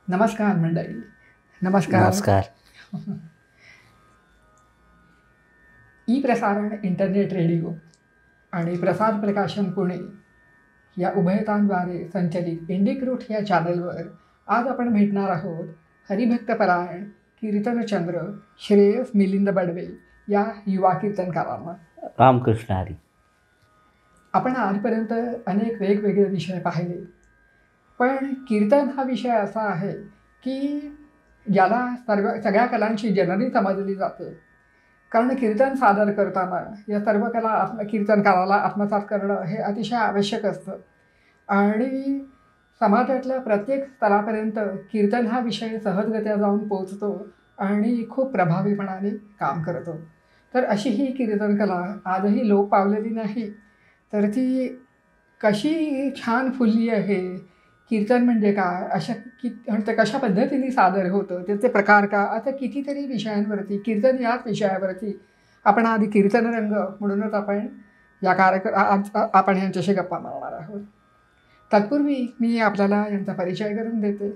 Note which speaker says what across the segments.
Speaker 1: नमस्कार मंडळी. नमस्कार.
Speaker 2: नमस्कार.
Speaker 1: ई प्रसारण इंटरनेट रेडिओ आणि प्रसार प्रकाशन पुणे या उभयतांद्वारे संचलित इंडिक्रूट या चॅनलवर आज आपण भेटणार आहोत हरिभक्तपरायण कीर्तनचंद्र श्रेयस मिलिंद बडवे या युवा कीर्तनकारांना.
Speaker 2: रामकृष्ण हरी.
Speaker 1: आपण आजपर्यंत अनेक वेगवेगळे विषय पाहिले, पण कीर्तन हा विषय असा आहे की ज्याला सगळ्या कलांची जननी समजली जाते. कारण कीर्तन सादर करताना या सर्व कला कीर्तनकाराला आत्मसात करणं हे अतिशय आवश्यक असतं आणि समाजातल्या प्रत्येक स्तरापर्यंत कीर्तन हा विषय सहजगत्या जाऊन पोचतो आणि खूप प्रभावीपणाने काम करतो. तर अशी ही कीर्तनकला आजही लोप पावलेली नाही. तर ती कशी छान फुलली आहे, कीर्तन म्हणजे काय, अशा ते कशा पद्धतीने सादर होतं, त्याचे प्रकार का, आता कितीतरी विषयांवरती कीर्तन याच विषयावरती आपण आधी कीर्तनरंग म्हणूनच आपण या आज आपण यांच्याशी गप्पा मारणार आहोत. तत्पूर्वी मी आपल्याला यांचा परिचय करून देते.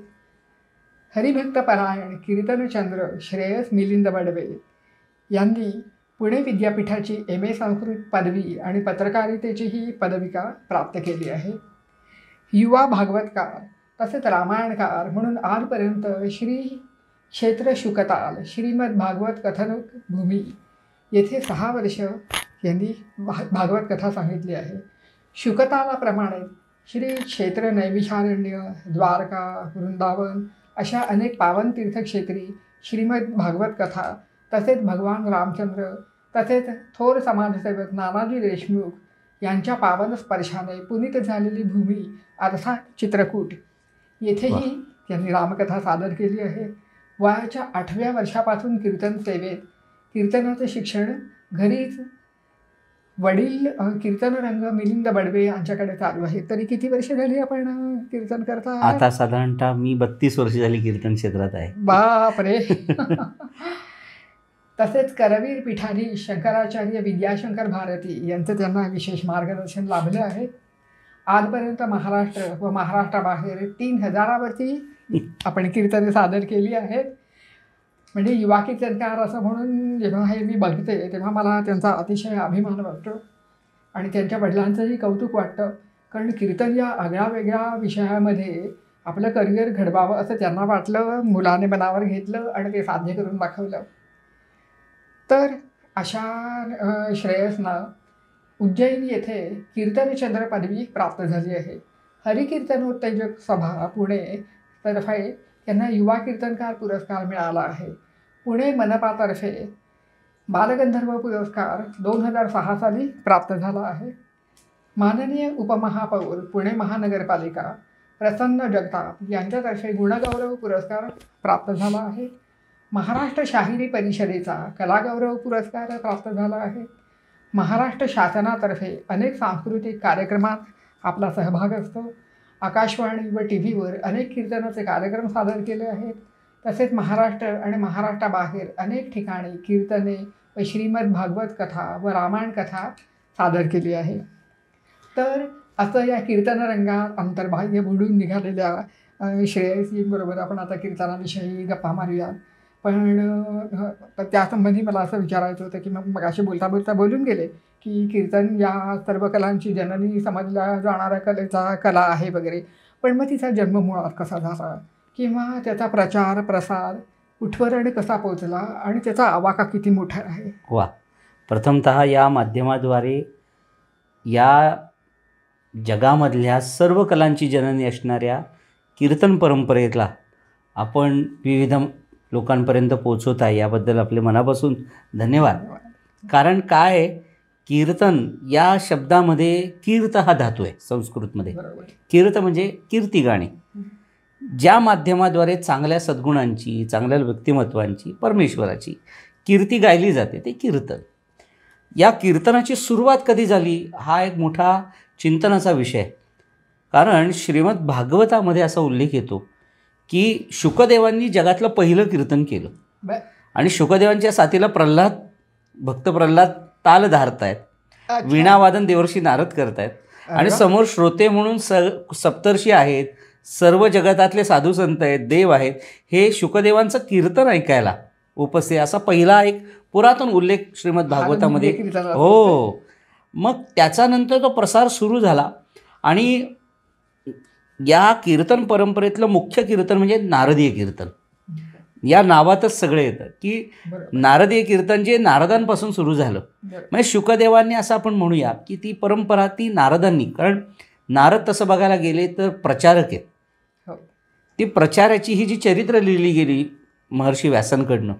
Speaker 1: हरिभक्तपरायण कीर्तनचंद्र श्रेयस मिलिंद बडवे यांनी पुणे विद्यापीठाची MA संस्कृत पदवी आणि पत्रकारितेचीही पदविका प्राप्त केली आहे. युवा भागवतकार तसेच रामायणकार म्हणून आजपर्यंत श्री क्षेत्र शुकताल श्रीमद भागवत कथनक भूमी येथे 6 वर्ष यांनी भागवत कथा सांगितली आहे. शुकतालाप्रमाणे श्री क्षेत्र नैमिषारण्य, द्वारका, वृंदावन अशा अनेक पावन तीर्थक्षेत्री श्रीमद भागवत कथा तसेच भगवान रामचंद्र तसेच थोर समाजसेवक नानाजी देशमुख यांच्या पावन स्पर्शाने पुनीत झालेली भूमी अर्थात चित्रकूट येथेही त्यांनी रामकथा सादर केली आहे. वयाच्या 8व्या वर्षापासून कीर्तन सेवेत कीर्तनाचे शिक्षण घरीच वडील कीर्तनरंग मिलिंद बडवे यांच्याकडे चालू आहे. तरी किती वर्ष झाली आपण कीर्तन करता?
Speaker 2: आता साधारणतः मी 32 वर्ष झाली कीर्तन क्षेत्रात आहे.
Speaker 1: बापरे. तसेच करवीर पीठाधीश शंकराचार्य विद्याशंकर भारती यांचं त्यांना विशेष मार्गदर्शन लाभले आहे. आजपर्यंत महाराष्ट्र व महाराष्ट्राबाहेर 3000वरती आपण कीर्तने सादर केली आहेत. म्हणजे युवा कीर्तनकार असं म्हणून जेव्हा हे मी बघते तेव्हा मला त्यांचा अतिशय अभिमान वाटतो आणि त्यांच्या वडिलांचंही कौतुक वाटतं. कारण कीर्तन या आगळ्या वेगळ्या विषयामध्ये आपलं करिअर घडवावं असं त्यांना वाटलं, मुलाने मनावर घेतलं आणि ते साध्य करून दाखवलं. तर अशा श्रेयसना उज्जैन येथे कीर्तनचंद्र पदवी प्राप्त झाली आहे. हरिकीर्तनोत्तेजक सभा पुणे तर्फे त्यांना युवा कीर्तनकार पुरस्कार मिळाला आहे. पुणे मनपातर्फे बालगंधर्व पुरस्कार 2006 साली प्राप्त झाला आहे. माननीय उपमहापौर पुणे महानगरपालिका प्रसन्न जगताप यांच्यातर्फे गुणगौरव पुरस्कार प्राप्त झाला आहे. महाराष्ट्र शाहिरी परिषदेचा कलागौरव पुरस्कार प्राप्त झाला आहे. महाराष्ट्र शासनातर्फे अनेक सांस्कृतिक कार्यक्रमात आपला सहभाग असतो. आकाशवाणी व TV वर अनेक कीर्तनाचे कार्यक्रम सादर केले आहेत. तसेच महाराष्ट्र आणि महाराष्ट्राबाहेर अनेक ठिकाणी कीर्तने व श्रीमद भागवत कथा व रामायण कथा सादर केली आहे. तर असं या कीर्तनरंगात अंतर्बाह्य बुडून निघालेल्या श्रेयसींबरोबर आपण आता कीर्तनाविषयी गप्पा मारूया. पण त्यासंबंधी मला असं विचारायचं होतं की मग अशी बोलता बोलता बोलून गेले की कीर्तन या सर्व कलांची जननी समजल्या जाणाऱ्या कला आहे वगैरे. पण मग तिचा जन्म मुळात कसा झाला किंवा त्याचा प्रचार प्रसार कुठवर कसा पोचला आणि त्याचा आवाका किती मोठा आहे?
Speaker 2: वा. प्रथमतः या माध्यमाद्वारे या जगामधल्या सर्व कलांची जननी असणाऱ्या कीर्तन परंपरेला आपण विविध लोकांपर्यंत पोचवत आहे, याबद्दल आपले मनापासून धन्यवाद. कारण काय, कीर्तन या शब्दामध्ये कीर्त हा धातू आहे संस्कृतमध्ये. कीर्त म्हणजे कीर्ती गाणे, ज्या माध्यमाद्वारे चांगल्या सद्गुणांची, चांगल्या व्यक्तिमत्वांची, परमेश्वराची कीर्ती गायली जाते, ते कीर्तन. या कीर्तनाची सुरुवात कधी झाली हा एक मोठा चिंतनाचा विषय आहे. कारण श्रीमद भागवतामध्ये असा उल्लेख येतो की शुकदेवांनी जगातलं पहिलं कीर्तन केलं आणि शुकदेवांच्या साथीला भक्त प्रल्हाद ताल धारतायत, वीणावादन देवर्षी नारद करतायत आणि समोर श्रोते म्हणून सप्तर्षी आहेत, सर्व जगतातले साधू संत आहेत, देव आहेत, हे शुकदेवांचं कीर्तन ऐकायला उपस्थित, असा पहिला एक पुरातन उल्लेख श्रीमद भागवतामध्ये. हो, मग त्याच्यानंतर तो प्रसार सुरू झाला आणि या कीर्तन परंपरेतलं मुख्य कीर्तन म्हणजे नारदीय कीर्तन. या नावातच सगळे येतं की नारदीय कीर्तन जे नारदांपासून सुरू झालं. म्हणजे शुकदेवांनी असं आपण म्हणूया की ती परंपरा ती नारदांनी, कारण नारद तसं बघायला गेले तर प्रचारक आहेत. ती प्रचाराची ही जी चरित्र लिहिली गेली महर्षी व्यासांकडनं,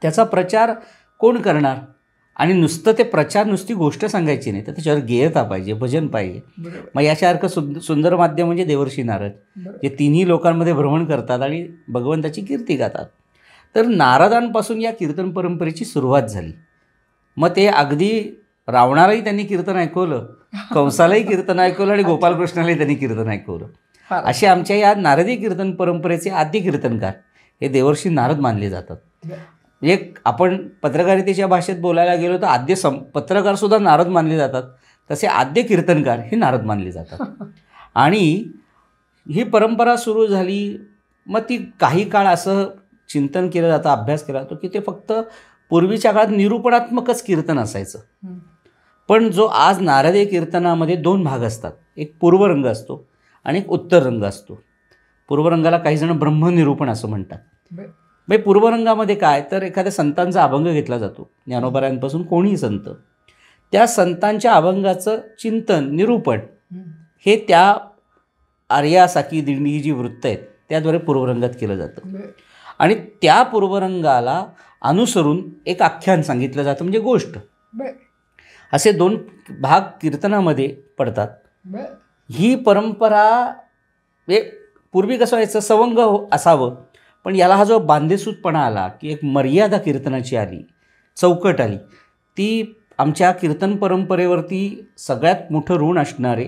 Speaker 2: त्याचा प्रचार कोण करणार? आणि नुसतं ते प्रचार, नुसती गोष्ट सांगायची नाही, तर त्याच्यावर गेयता पाहिजे, भजन पाहिजे. मग यासारखं सुंदर माध्यम म्हणजे देवर्षी नारद, जे तिन्ही लोकांमध्ये भ्रमण करतात आणि भगवंताची कीर्ती गातात. तर नारदांपासून या कीर्तन परंपरेची सुरुवात झाली. मग ते अगदी रावणालाही त्यांनी कीर्तन ऐकवलं, कंसालाही कीर्तन ऐकवलं आणि गोपालकृष्णालाही त्यांनी कीर्तन ऐकवलं. असे आमच्या या नारदी कीर्तन परंपरेचे आद्य कीर्तनकार हे देवर्षी नारद मानले जातात. म्हणजे आपण पत्रकारितेच्या भाषेत बोलायला गेलो तर आद्य पत्रकारसुद्धा नारद मानले जातात, तसे आद्य कीर्तनकार हे नारद मानले जातात. आणि ही परंपरा सुरू झाली. मग ती काही काळ असं चिंतन केलं जातं, अभ्यास केला जातो की ते फक्त पूर्वीच्या काळात निरूपणात्मकच कीर्तन असायचं. पण जो आज नारदीय कीर्तनामध्ये दोन भाग असतात, एक पूर्वरंग असतो आणि एक उत्तर रंग असतो. पूर्वरंगाला काही जण ब्रह्मनिरूपण असं म्हणतात. म्हणजे पूर्वरंगामध्ये काय तर एखाद्या संतांचा अभंग घेतला जातो, ज्ञानोबारायांपासून कोणीही संत, त्या संतांच्या अभंगाचं चिंतन, निरूपण हे त्या आर्यासाकी दिंडी ही जी वृत्त आहेत त्याद्वारे पूर्वरंगात केलं जातं. आणि त्या पूर्वरंगाला अनुसरून एक आख्यान सांगितलं जातं, म्हणजे गोष्ट. असे दोन भाग कीर्तनामध्ये पडतात. ही परंपरा पूर्वी कसं व्हायचं, सवंग असावं, पण याला हा जो बांधेसूदपणा आला की एक मर्यादा कीर्तनाची आली, चौकट आली, ती आमच्या कीर्तन परंपरेवरती सगळ्यात मोठं ऋण असणारे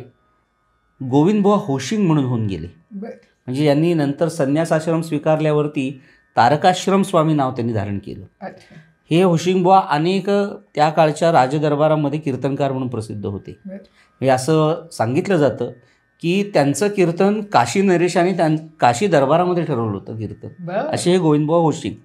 Speaker 2: गोविंदबुवा होशिंग म्हणून होऊन गेले. म्हणजे यांनी नंतर संन्यासाश्रम स्वीकारल्यावरती तारकाश्रम स्वामी नाव त्यांनी धारण केलं. हे होशिंगबुवा अनेक त्या काळच्या राजदरबारामध्ये कीर्तनकार म्हणून प्रसिद्ध होते. म्हणजे असं सांगितलं जातं की त्यांचं कीर्तन काशी नरेशाने काशी दरबारामध्ये ठरवलं होतं कीर्तन. असे हे गोविंदबुवा होशिंग,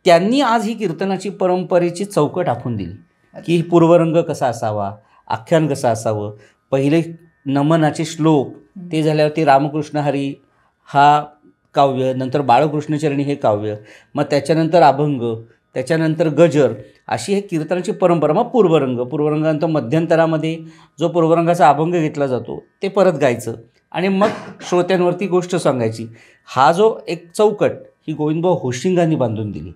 Speaker 2: त्यांनी आज ही कीर्तनाची परंपरेची चौकट आखून दिली की पूर्वरंग कसा असावा, आख्यान कसं असावं, पहिले नमनाचे श्लोक, ते झाल्यावरती रामकृष्ण हरी हा काव्य, नंतर बाळकृष्णचरणी हे काव्य, मग त्याच्यानंतर अभंग, त्याच्यानंतर गजर, अशी हे कीर्तनाची परंपरा. मग पूर्वरंगानंतर मध्यंतरामध्ये जो पूर्वरंगाचा अभंग घेतला जातो ते परत गायचं आणि मग श्रोत्यांवरती गोष्ट सांगायची. हा जो एक चौकट ही गोविंदबुवा होशिंगांनी बांधून दिली.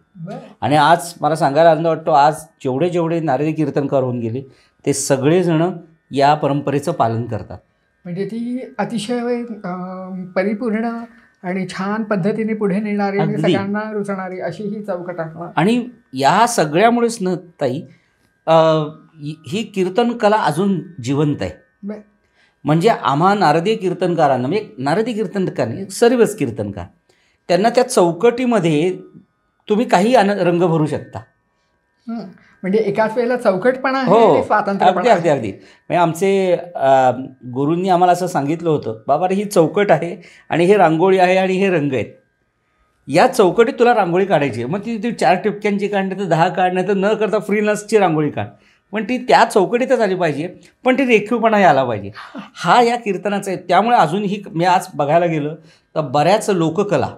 Speaker 2: आणि आज मला सांगायला आनंद वाटतो, आज जेवढे नारदी कीर्तनकार होऊन गेले ते सगळेजण या परंपरेचं पालन करतात.
Speaker 1: म्हणजे ती अतिशय परिपूर्ण आणि छान पद्धतीने पुढे नेणारी आणि सगळ्यांना रुचणारी अशी ही चौकट असणार.
Speaker 2: आणि या सगळ्यामुळेच न ताई ही कीर्तन कला अजून जिवंत आहे. म्हणजे आम्हा नारदीय कीर्तनकारांना, म्हणजे नारदी कीर्तनकार सर्वच कीर्तनकार, त्यांना त्या चौकटीमध्ये तुम्ही काही रंग भरू शकता.
Speaker 1: म्हणजे एकाच वेळेला चौकटपणा आहे,
Speaker 2: हो,
Speaker 1: स्वातंत्र्य.
Speaker 2: अगदी. म्हणजे आमचे गुरूंनी आम्हाला असं सांगितलं होतं, बाबा रे ही चौकट आहे आणि हे रांगोळी आहे आणि हे रंग आहेत, या चौकटीत तुला रांगोळी काढायची आहे. मग ती 4 टिपक्यांची काढणं तर 10 काढणं तर न करता फ्रीलान्सची रांगोळी काढ, पण ती त्या चौकटीतच आली पाहिजे, पण ती रेखीवपणा आला पाहिजे. हा या कीर्तनाचा आहे. त्यामुळे अजूनही मी आज बघायला गेलं तर बऱ्याच लोककला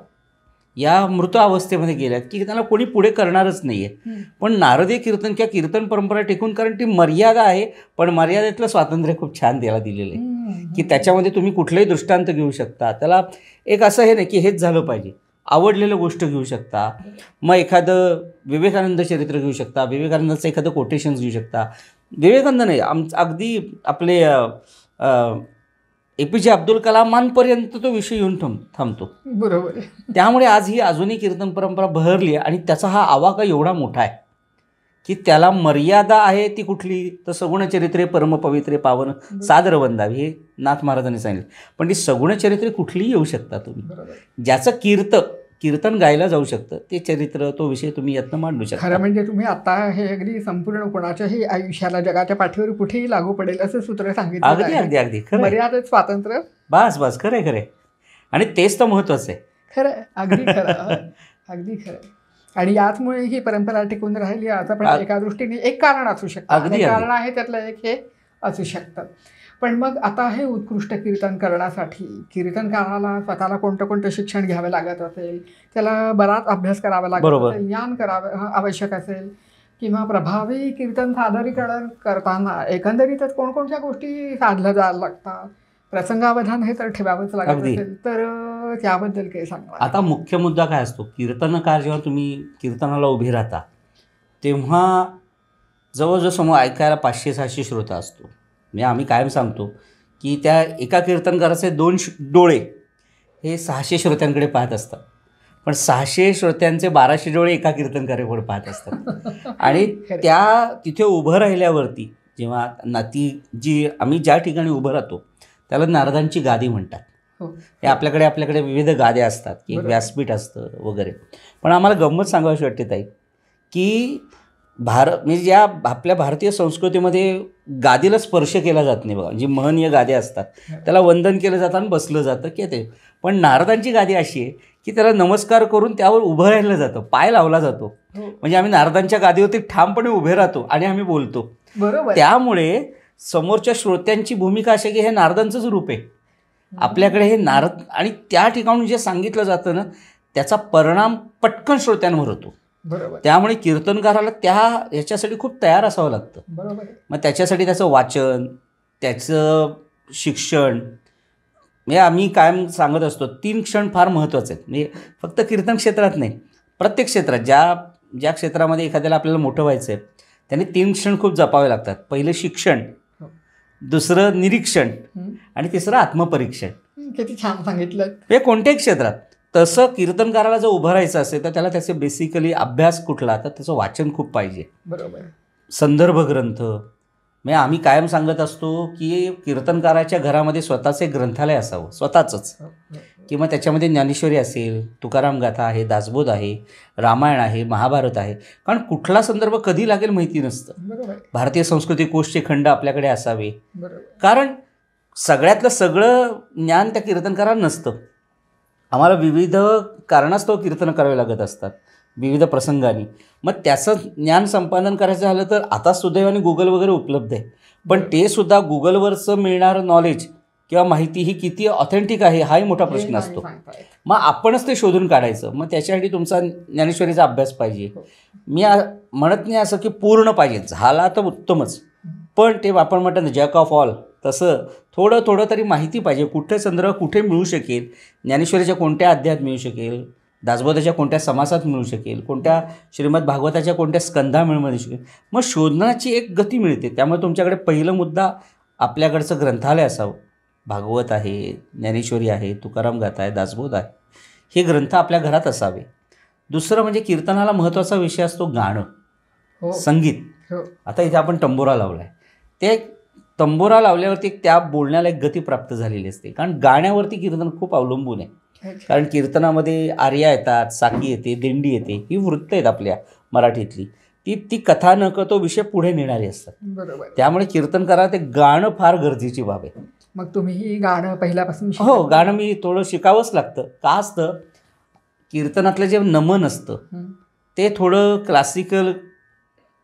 Speaker 2: या मृत अवस्थेमध्ये गेल्यात की त्यांना कोणी पुढे करणारच नाही आहे. पण नारदीय कीर्तन किंवा कीर्तन परंपरा टिकून, कारण ती मर्यादा आहे, पण मर्यादेतलं स्वातंत्र्य खूप छान द्यायला दिलेलं आहे की त्याच्यामध्ये तुम्ही कुठलेही दृष्टांत घेऊ शकता. त्याला एक असं हे नाही की हेच झालं पाहिजे, आवडलेलं गोष्ट घेऊ शकता. मग एखादं विवेकानंद चरित्र घेऊ शकता, विवेकानंदाचं एखादं कोटेशन्स घेऊ शकता. विवेकानंद नाही, अगदी आपले APJ अब्दुल कलामांपर्यंत तो विषय येऊन थांबतो.
Speaker 1: बरोबर.
Speaker 2: त्यामुळे आज ही अजूनही कीर्तन परंपरा बहरली आहे आणि त्याचा हा आवाका एवढा मोठा आहे की त्याला मर्यादा आहे. ती कुठली तर सगुणचरित्रे परमपवित्रे पावन सादर वंदावी हे नाथ महाराजांनी सांगितले. पण ती सगुणचरित्रे कुठलीही येऊ शकता तुम्ही, ज्याचं कीर्तन गायला जाऊ शकतं ते चरित्र, तो विषय तुम्ही यातनं मांडू शकता.
Speaker 1: खरं म्हणजे तुम्ही आता हे अगदी संपूर्ण कोणाच्याही आयुष्याला जगाच्या पाठीवर कुठेही लागू पडेल असं सूत्र सांगितलं.
Speaker 2: अगदी खरं,
Speaker 1: मर्यादित स्वातंत्र्य.
Speaker 2: बस खरंय. आणि तेच तर महत्त्वाचं आहे.
Speaker 1: खरं, अगदी खरं, अगदी खरं. आणि याचमुळे ही परंपरा टिकून राहिली याचं पण एका दृष्टीने एक कारण असू शकतं.
Speaker 2: अगदी
Speaker 1: कारण आहे त्यातलं एक हे असू शकतं. पण मग आता हे उत्कृष्ट कीर्तन करण्यासाठी कीर्तनकाराला स्वतःला कोणतं कोणतं शिक्षण घ्यावं लागत असेल, त्याला बराच अभ्यास करावा लागत असेल, ज्ञान करावं आवश्यक असेल, किंवा प्रभावी कीर्तन सादरीकरण करताना एकंदरीतच कोणकोणत्या गोष्टी साधल्या जायला लागतात, प्रसंगावधान हे तर ठेवावंच लागत असेल, तर त्याबद्दल काही सांगा.
Speaker 2: आता मुख्य मुद्दा काय असतो, कीर्तनकार जेव्हा तुम्ही कीर्तनाला उभे राहता तेव्हा जवळजवळ समोर ऐकायला 500-600 श्रोता असतो. म्हणजे आम्ही कायम सांगतो की त्या एका कीर्तनकाराचे 2 डोळे हे 600 श्रोत्यांकडे पाहत असतात, पण 600 श्रोत्यांचे 1200 डोळे एका कीर्तनकाराकडे पाहत असतात. आणि त्या तिथे उभं राहिल्यावरती जेव्हा ती जी आम्ही ज्या ठिकाणी उभं राहतो त्याला नारदांची गादी म्हणतात. हे आपल्याकडे विविध गाद्या असतात की व्यासपीठ असतं वगैरे. पण आम्हाला गंमत सांगावीशी वाटते ताई की म्हणजे ज्या आपल्या भारतीय संस्कृतीमध्ये गादीला स्पर्श केला जात नाही बघा, जी महनीय गाद्या असतात त्याला वंदन केलं जातं आणि बसलं जातं की ते. पण नारदांची गादी अशी आहे की त्याला नमस्कार करून त्यावर उभं राहिलं जातं, पाय लावला जातो. म्हणजे आम्ही नारदांच्या गादीवरती ठामपणे उभे राहतो आणि आम्ही बोलतो.
Speaker 1: बरोबर.
Speaker 2: त्यामुळे समोरच्या श्रोत्यांची भूमिका अशी की हे नारदांचंच रूप आहे आपल्याकडे, हे नारद. आणि त्या ठिकाणून जे सांगितलं जातं ना त्याचा परिणाम पटकन श्रोत्यांवर होतो.
Speaker 1: बरोबर.
Speaker 2: त्यामुळे कीर्तनकाराला ह्याच्यासाठी खूप तयार असावं लागतं.
Speaker 1: बरोबर.
Speaker 2: मग त्याच्यासाठी त्याचं वाचन, त्याचं शिक्षण, म्हणजे आम्ही कायम सांगत असतो 3 क्षण फार महत्त्वाचे आहेत. म्हणजे फक्त कीर्तन क्षेत्रात नाही, प्रत्येक क्षेत्रात ज्या क्षेत्रामध्ये एखाद्याला आपल्याला मोठं व्हायचं आहे त्यांनी 3 क्षण खूप जपावे लागतात. पहिलं शिक्षण, दुसरं निरीक्षण आणि तिसरं आत्मपरीक्षण.
Speaker 1: किती छान सांगितलं.
Speaker 2: हे कोणत्याही क्षेत्रात. तसं कीर्तनकाराला जर उभं राहायचं असेल तर त्याला त्याचे बेसिकली अभ्यास कुठला, तर त्याचं वाचन खूप पाहिजे.
Speaker 1: बरोबर.
Speaker 2: संदर्भ ग्रंथ, म्हणजे आम्ही कायम सांगत असतो की कीर्तनकाराच्या घरामध्ये स्वतःचे ग्रंथालय असावं, स्वतःचंच. किंवा त्याच्यामध्ये ज्ञानेश्वरी असेल, तुकाराम गाथा आहे, दासबोध आहे, रामायण आहे, महाभारत आहे. कारण कुठला संदर्भ कधी लागेल माहिती नसतं. भारतीय संस्कृती कोशचे खंड आपल्याकडे असावे, कारण सगळ्यातलं सगळं ज्ञान त्या कीर्तनकाराला नसतं. आम्हाला विविध कारणास्तव कीर्तन करावे लागत असतात विविध प्रसंगांनी. मग त्याचं ज्ञान संपादन करायचं झालं तर आता सुदैवाने गुगल वगैरे उपलब्ध आहे, पण ते सुद्धा गुगलवरचं मिळणारं नॉलेज किंवा माहिती ही किती ऑथेंटिक आहे हाही मोठा प्रश्न असतो. मग आपणच ते शोधून काढायचं. मग त्याच्यासाठी तुमचा ज्ञानेश्वरीचा अभ्यास पाहिजे. मी म्हणत नाही असं की पूर्ण पाहिजे, झाला तर उत्तमच, पण ते आपण म्हणतात ना जॅक ऑफ ऑल, तसं थोडं थोडं तरी माहिती पाहिजे. कुठे संदर्भ कुठे मिळू शकेल, ज्ञानेश्वरीच्या कोणत्या अध्यायात मिळू शकेल, दासबोधाच्या कोणत्या समासात मिळू शकेल, कोणत्या श्रीमद भागवताच्या कोणत्या स्कंधा मिळू शकेल. मग शोधण्याची एक गती मिळते. त्यामुळे तुमच्याकडे पहिलं मुद्दा आपल्याकडचं ग्रंथालय असावं. भागवत आहे, ज्ञानेश्वरी आहे, तुकाराम गाथा आहे, दासबोध आहे, हे ग्रंथ आपल्या घरात असावे. दुसरं म्हणजे कीर्तनाला महत्त्वाचा विषय असतो गाणं, संगीत. आता इथे आपण तंबोरा लावला आहे, ते तंबोरा लावल्यावरती त्या बोलण्याला एक गती प्राप्त झालेली असते. कारण गाण्यावरती कीर्तन खूप अवलंबून आहे. कारण कीर्तनामध्ये आर्या येतात, साकी येते, दिंडी येते, ही वृत्त आहेत आपल्या मराठीतली, ती कथानक तो विषय पुढे नेणारी असतात.
Speaker 1: बरोबर.
Speaker 2: त्यामुळे कीर्तनकाराला ते गाणं फार गरजेची बाब आहे.
Speaker 1: मग तुम्ही गाणं पहिल्यापासून?
Speaker 2: हो, गाणं मी थोडं शिकावंच लागतं. का असतं, कीर्तनातलं जे नमन असतं ते थोडं क्लासिकल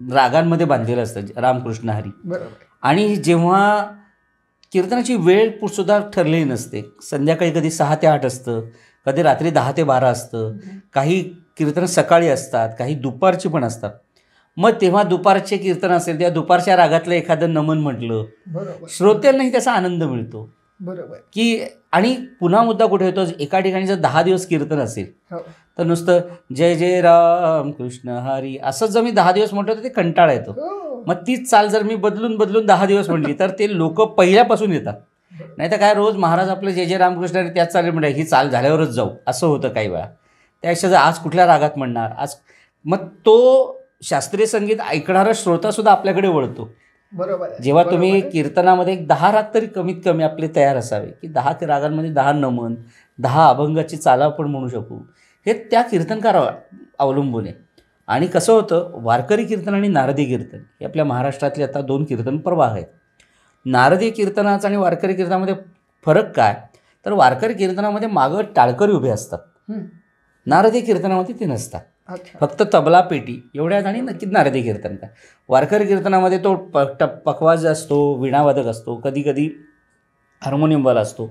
Speaker 2: रागांमध्ये बांधलेलं असतं, रामकृष्ण हरी.
Speaker 1: बरोबर.
Speaker 2: आणि जेव्हा कीर्तनाची वेळ सुद्धा ठरलेली नसते, संध्याकाळी कधी 6 ते 8 असतं, कधी रात्री 10 ते 12 असतं, काही कीर्तन सकाळी असतात, काही दुपारची पण असतात. मग तेव्हा दुपारचे कीर्तन असेल तेव्हा दुपारच्या रागातलं एखादं नमन म्हटलं, श्रोत्यांनाही त्याचा आनंद मिळतो.
Speaker 1: बरोबर.
Speaker 2: की आणि पुन्हा मुद्दा कुठे होतो, एका ठिकाणी जर 10 दिवस कीर्तन असेल तर नुसतं जय जय राम कृष्ण हरी असं जर मी 10 दिवस म्हटलं तर ते कंटाळा येतो. मग तीच चाल जर मी बदलून 10 दिवस म्हटली तर ते लोक पहिल्यापासून येतात. नाही तर काय रोज महाराज आपलं जय जय रामकृष्ण हरी त्याच चालेल म्हणतात, ही चाल झाल्यावरच जाऊ असं होतं काही वेळा. त्यापेक्षा जर आज कुठल्या रागात म्हणणार आज, मग तो शास्त्रीय संगीत ऐकणारा श्रोतासुद्धा आपल्याकडे वळतो.
Speaker 1: बरोबर.
Speaker 2: जेव्हा तुम्ही कीर्तनामध्ये 10 राग तरी कमीत कमी आपले तयार असावे, की 10 रागांमध्ये 10 नमन, 10 अभंगाची चाला आपण म्हणू शकू, हे त्या कीर्तनकारावर अवलंबून आहे. आणि कसं होतं, वारकरी कीर्तन आणि नारदी कीर्तन हे आपल्या महाराष्ट्रातले आता 2 कीर्तन प्रवाह आहेत. नारदी कीर्तनाचा आणि वारकरी कीर्तनामध्ये फरक काय, तर वारकरी कीर्तनामध्ये मागं टाळकरी उभे असतात.
Speaker 1: हं.
Speaker 2: नारदी कीर्तनामध्ये ते नसतात.
Speaker 1: अच्छा.
Speaker 2: फक्त तबला पेटी एवढ्याच आणि नक्कीच नारदी कीर्तन काय. वारकरी कीर्तनामध्ये तो पखवाज असतो, वीणावादक असतो, कधी कधी हार्मोनियमवाला असतो,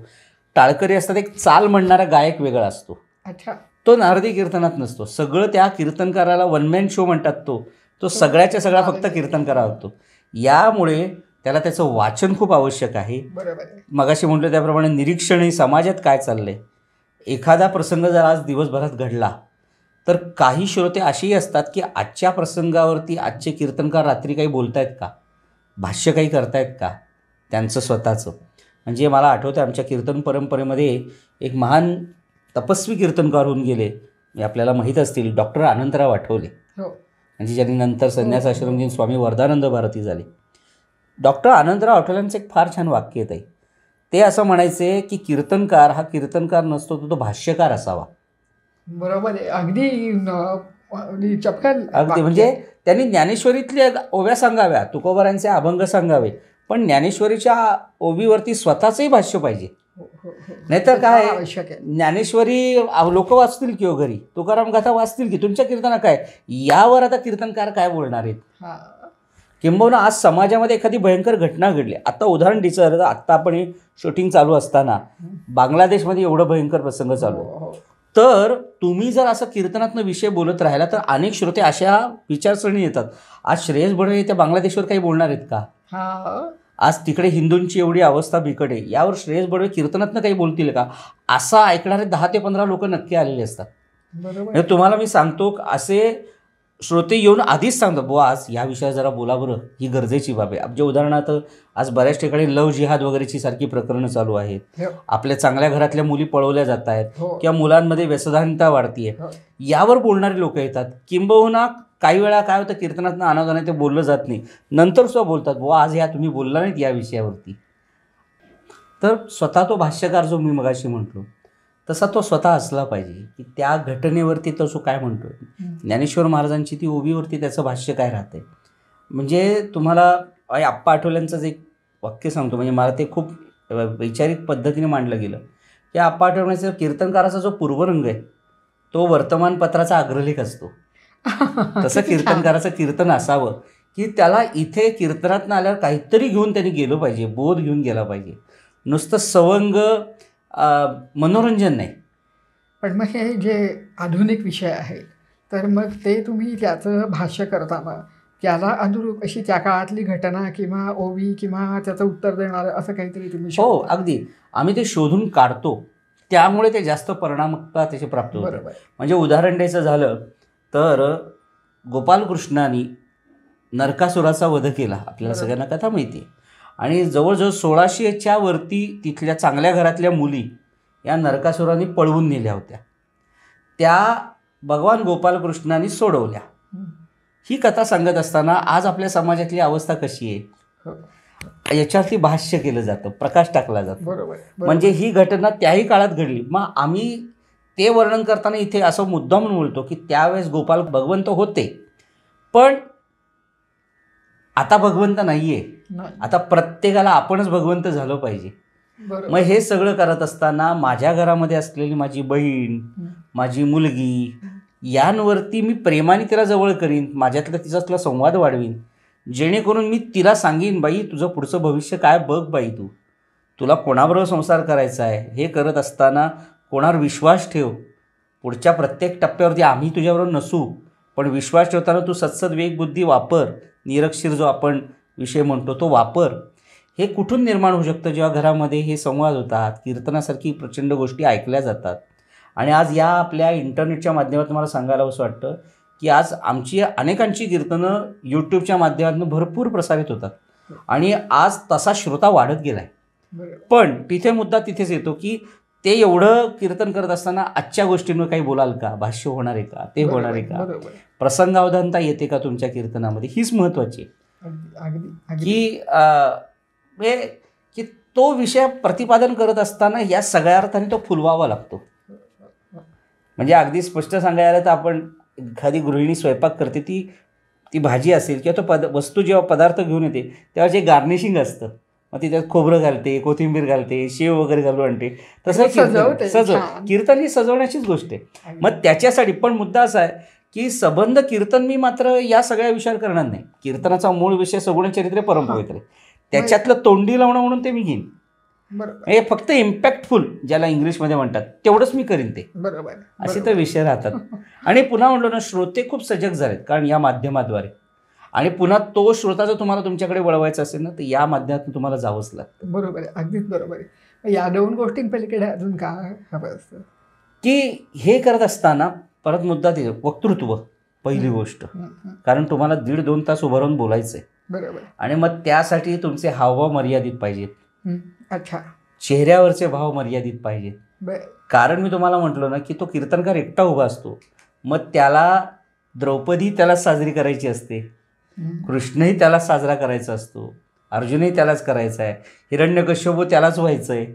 Speaker 2: टाळकरी असतात, एक चाल म्हणणारा गायक वेगळा असतो.
Speaker 1: अच्छा.
Speaker 2: तो नारदी कीर्तनात नसतो. सगळं त्या कीर्तनकाराला वन मॅन शो म्हणतात. तो सगळ्याच्या सगळा फक्त कीर्तनकारा होतो. यामुळे त्याला त्याचं वाचन खूप आवश्यक आहे.
Speaker 1: बरोबर आहे.
Speaker 2: मगाशी म्हटलं त्याप्रमाणे निरीक्षणही समाजात काय चाललंय. एखादा प्रसंग जर आज दिवसभरात घडला तर काही श्रोते असेही असतात की आजच्या प्रसंगावरती आजचे कीर्तनकार रात्री काही बोलतायत का, भाष्य काही करतायत का त्यांचं स्वतःचं. म्हणजे मला आठवतं आमच्या कीर्तन परंपरेमध्ये एक महान तपस्वी कीर्तनकार होऊन गेले, आपल्याला माहीत असतील, डॉक्टर आनंदराव आठवले.
Speaker 1: हो.
Speaker 2: म्हणजे ज्यांनी नंतर संन्यास आश्रम घेऊन स्वामी वरदानंद भारती झाले. डॉक्टर आनंदराव आठवल्यांचं एक फार छान वाक्य येत आहे. ते असं म्हणायचे की कीर्तनकार हा कीर्तनकार नसतो, तो भाष्यकार असावा.
Speaker 1: बरोबर आहे. अगदी चपखल.
Speaker 2: अगदी म्हणजे त्यांनी ज्ञानेश्वरीतल्या ओव्या सांगाव्या, तुकोबारांचे अभंग सांगावे, पण ज्ञानेश्वरीच्या ओवीवरती स्वतःचंही भाष्य पाहिजे. नाहीतर काय,
Speaker 1: आवश्यक आहे.
Speaker 2: ज्ञानेश्वरी लोक वाचतील की हो घरी, तुकाराम गाथा वाचतील की, तुमच्या कीर्तना काय, यावर आता कीर्तनकार काय बोलणार आहेत. किंबहुना आज समाजामध्ये एखादी भयंकर घटना घडली. आता उदाहरण द्यायचं, आत्ता आपण हे शूटिंग चालू असताना बांगलादेशमध्ये एवढं भयंकर प्रसंग चालू आहे. तर तुम्ही जर असं कीर्तनातनं विषय बोलत राहिला तर अनेक श्रोते अशा विचारसरणी येतात, आज श्रेयस बडे त्या बांगलादेशवर काही बोलणार आहेत का, आज तिकडे हिंदूंची एवढी अवस्था बिकट आहे, यावर श्रेयस बडवे कीर्तनातनं काही बोलतील का, असं ऐकणारे 10 ते 15 लोक नक्की आलेले असतात.
Speaker 1: बरोबर.
Speaker 2: तुम्हाला मी सांगतो, असे श्रोते येऊन आधीच सांगतात, बुवा आज या विषयावर जरा बोला बरं, ही गरजेची बाब आहे. म्हणजे उदाहरणार्थ आज बऱ्याच ठिकाणी लव जिहाद वगैरेची सारखी प्रकरणं चालू आहेत. आपल्या चांगल्या घरातल्या मुली पळवल्या जात आहेत किंवा मुलांमध्ये व्यसनता वाढतीये, यावर बोलणारे लोक येतात. किंबहुना काही वेळा काय होतं, कीर्तनातनं अनावधानाने ते बोललं जात नाही, नंतर सुद्धा बोलतात, बुवा आज या तुम्ही बोलला नाहीत या विषयावरती. तर स्वतः तो भाष्यकार जो मी मगाशी म्हटलो तसा तो स्वतः असला पाहिजे की त्या घटनेवरती तो जो काय म्हणतोय, ज्ञानेश्वर महाराजांची ती ओवीवरती त्याचं भाष्य काय राहतंय. म्हणजे तुम्हाला आप्पा आठवल्यांचंच एक वाक्य सांगतो, म्हणजे मला ते खूप वैचारिक पद्धतीने मांडलं गेलं की आप्पा आठवल्याचं कीर्तनकाराचा जो पूर्वरंग आहे तो वर्तमानपत्राचा अग्रलेख असतो. तसं कीर्तनकाराचं कीर्तन असावं की त्याला इथे कीर्तनातनं आल्यावर काहीतरी घेऊन त्यांनी गेलं पाहिजे, बोध घेऊन गेला पाहिजे, नुसतं सवंग मनोरंजन नाही.
Speaker 1: पण मग हे जे आधुनिक विषय आहेत तर मग ते तुम्ही त्याचं भाष्य करताना त्याला अनुरूप अशी त्या काळातली घटना किंवा ओवी किंवा त्याचं उत्तर देणारं असं काहीतरी तुम्ही.
Speaker 2: हो, अगदी आम्ही ते शोधून काढतो, त्यामुळे ते जास्त परिणामकता त्याची प्राप्त होते.
Speaker 1: बरोबर.
Speaker 2: म्हणजे उदाहरण द्यायचं झालं तर गोपालकृष्णाने नरकासुराचा वध केला, आपल्याला सगळ्यांना कथा माहिती आहे. आणि जवळजवळ 1600च्या वरती तिथल्या चांगल्या घरातल्या मुली या नरकासुराने पळवून नेल्या होत्या. त्या भगवान गोपालकृष्णाने सोडवल्या. ही कथा सांगत असताना आज आपल्या समाजातली अवस्था कशी आहे याच्यावरती भाष्य केलं जातं, प्रकाश टाकला जातो.
Speaker 1: बरोबर.
Speaker 2: म्हणजे ही घटना त्याही काळात घडली. मग आम्ही ते वर्णन करताना इथे असं मुद्दा म्हणून बोलतो की त्यावेळेस गोपाल भगवंत होते, पण आता भगवंत नाहीये. आता प्रत्येकाला आपणच भगवंत झालं पाहिजे. मग हे सगळं करत असताना माझ्या घरामध्ये असलेली माझी बहीण, माझी मुलगी, यांवरती मी प्रेमाने तिला जवळ करीन, माझ्यातला तिचा संवाद वाढवीन, जेणेकरून मी तिला सांगीन, बाई तुझं पुढचं भविष्य काय बघ, बाई तुला कोणाबरोबर संसार करायचा आहे, हे करत असताना कोणावर विश्वास ठेव, पुढच्या प्रत्येक टप्प्यावरती आम्ही तुझ्याबरोबर नसू, पण विश्वास ठेवताना तू सत्सद वेग बुद्धी वापर, निरक्षीर जो आपण विषय म्हणतो तो वापर. हे कुठून निर्माण होऊ शकतं, जेव्हा घरामध्ये हे संवाद होतात, कीर्तनासारखी प्रचंड गोष्टी ऐकल्या जातात. आणि आज या आपल्या इंटरनेटच्या माध्यमातून मला सांगायला असं वाटतं की आज आमची अनेकांची कीर्तनं यूट्यूबच्या माध्यमातून भरपूर प्रसारित होतात आणि आज तसा श्रोता वाढत गेला आहे. पण तिथे मुद्दा तिथेच येतो की ते एवढं कीर्तन करत असताना आजच्या गोष्टींवर काही बोलाल का, भाष्य होणार आहे का, ते होणार आहे का, प्रसंगावधानता येते का तुमच्या कीर्तनामध्ये, हीच महत्त्वाची की तो विषय प्रतिपादन करत असताना या सगळ्या अर्थाने तो फुलवावा लागतो. म्हणजे अगदी स्पष्ट सांगायला तर आपण एखादी गृहिणी स्वयंपाक करते, ती भाजी असेल किंवा तो वस्तू जेव्हा पदार्थ घेऊन येते तेव्हा जे गार्निशिंग असतं मग ती त्यात खोबरं घालते, कोथिंबीर घालते, शेव वगैरे घालून आणते. तसं
Speaker 1: सजवते,
Speaker 2: सजव
Speaker 1: छान.
Speaker 2: कीर्तन ही सजवण्याचीच गोष्ट आहे. मग त्याच्यासाठी पण मुद्दा असा आहे की सबंध कीर्तन मी मात्र या सगळ्या विषयावर करणार नाही. कीर्तनाचा मूळ विषय सगुण चरित्र परमपवित्र आहे. त्याच्यातलं तोंडी लावणं म्हणून ते मी घेईन.
Speaker 1: बरोबर,
Speaker 2: हे फक्त इम्पॅक्टफुल ज्याला इंग्लिशमध्ये म्हणतात तेवढंच मी करीन ते.
Speaker 1: बरोबर,
Speaker 2: असे तर विषय राहतात. आणि पुन्हा म्हणलो ना, श्रोते खूप सजग झालेत कारण या माध्यमाद्वारे. आणि पुन्हा तो श्रोता जर तुम्हाला तुमच्याकडे वळवायचा असेल ना, तर या माध्यमातून तुम्हाला जावंच लागतं.
Speaker 1: बरोबर आहे, अगदीच बरोबर आहे. या 2 गोष्टींपलीकडे अजून काय हवं असतं
Speaker 2: की हे करत असताना परत मुद्दा ते वक्तृत्व पहिली गोष्ट. कारण तुम्हाला 1.5-2 तास उभं राहून बोलायचं आहे.
Speaker 1: बरोबर.
Speaker 2: आणि मग त्यासाठी तुमचे हावभाव मर्यादित पाहिजेत.
Speaker 1: अच्छा.
Speaker 2: चेहऱ्यावरचे भाव मर्यादित पाहिजेत.
Speaker 1: बरं.
Speaker 2: कारण मी तुम्हाला म्हटलं ना की तो कीर्तनकार एकटा उभा असतो. मग त्याला द्रौपदी त्याला साजरी करायची असते, कृष्णही त्याला साजरा करायचा असतो, अर्जुनही त्यालाच करायचा आहे, हिरण्यकश्यप त्यालाच व्हायचं आहे,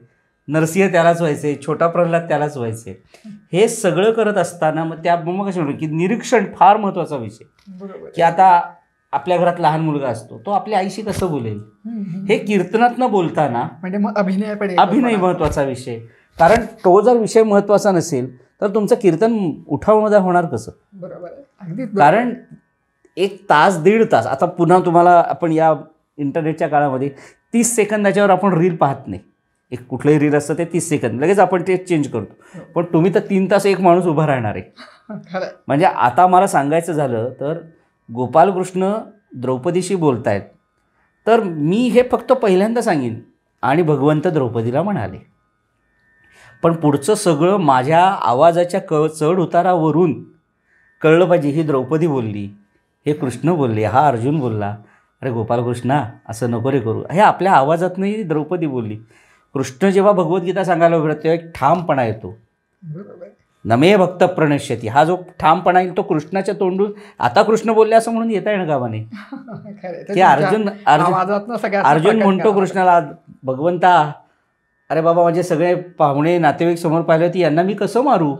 Speaker 2: नरसिंह त्यालाच व्हायचं आहे, छोटा प्रल्हाद त्यालाच व्हायचं आहे. हे सगळं करत असताना मग मग कसं म्हणतो की निरीक्षण फार महत्त्वाचा विषय.
Speaker 1: बरोबर.
Speaker 2: की आता आपल्या घरात लहान मुलगा असतो, तो आपल्या आईशी कसं बोलेल, हे कीर्तनातनं बोलताना
Speaker 1: म्हणजे मग
Speaker 2: अभिनय महत्त्वाचा विषय. कारण तो जर विषय महत्त्वाचा नसेल तर तुमचं कीर्तन उठावमध्ये होणार कसं.
Speaker 1: बरोबर आहे, अगदीच.
Speaker 2: कारण 1 तास 1.5 तास, आता पुन्हा तुम्हाला आपण या इंटरनेटच्या काळामध्ये 30 सेकंदाच्यावर आपण रील पाहत नाही. एक कुठलंही रील असतं ते 30 सेकंद, लगेच आपण ते चेंज करतो. पण तुम्ही तर 3 तास एक माणूस उभा राहणार आहे. म्हणजे आता मला सांगायचं झालं तर गोपालकृष्ण द्रौपदीशी बोलतायत, तर मी हे फक्त पहिल्यांदा सांगेन आणि भगवंत द्रौपदीला म्हणाले. पण पुढचं सगळं माझ्या आवाजाच्या चढ उतारावरून कळलं पाहिजे. ही द्रौपदी बोलली, हे कृष्ण बोलले, हा अर्जुन बोलला, अरे गोपालकृष्णा असं नको रे करू, हे आपल्या आवाजातनंही द्रौपदी बोलली. कृष्ण जेव्हा भगवद्गीता सांगायला उभं तेव्हा एक ठामपणा येतो. नमे भक्त प्रणश्यती, हा जो ठामपणा येईल तो कृष्णाच्या तोंडून आता कृष्ण बोलले असं म्हणून येता येणं गावाने. की अर्जुन म्हणतो कृष्णाला, भगवंता अरे बाबा माझे सगळे पाहुणे नातेवाईक समोर पाहिले होते, यांना मी कसं मारू.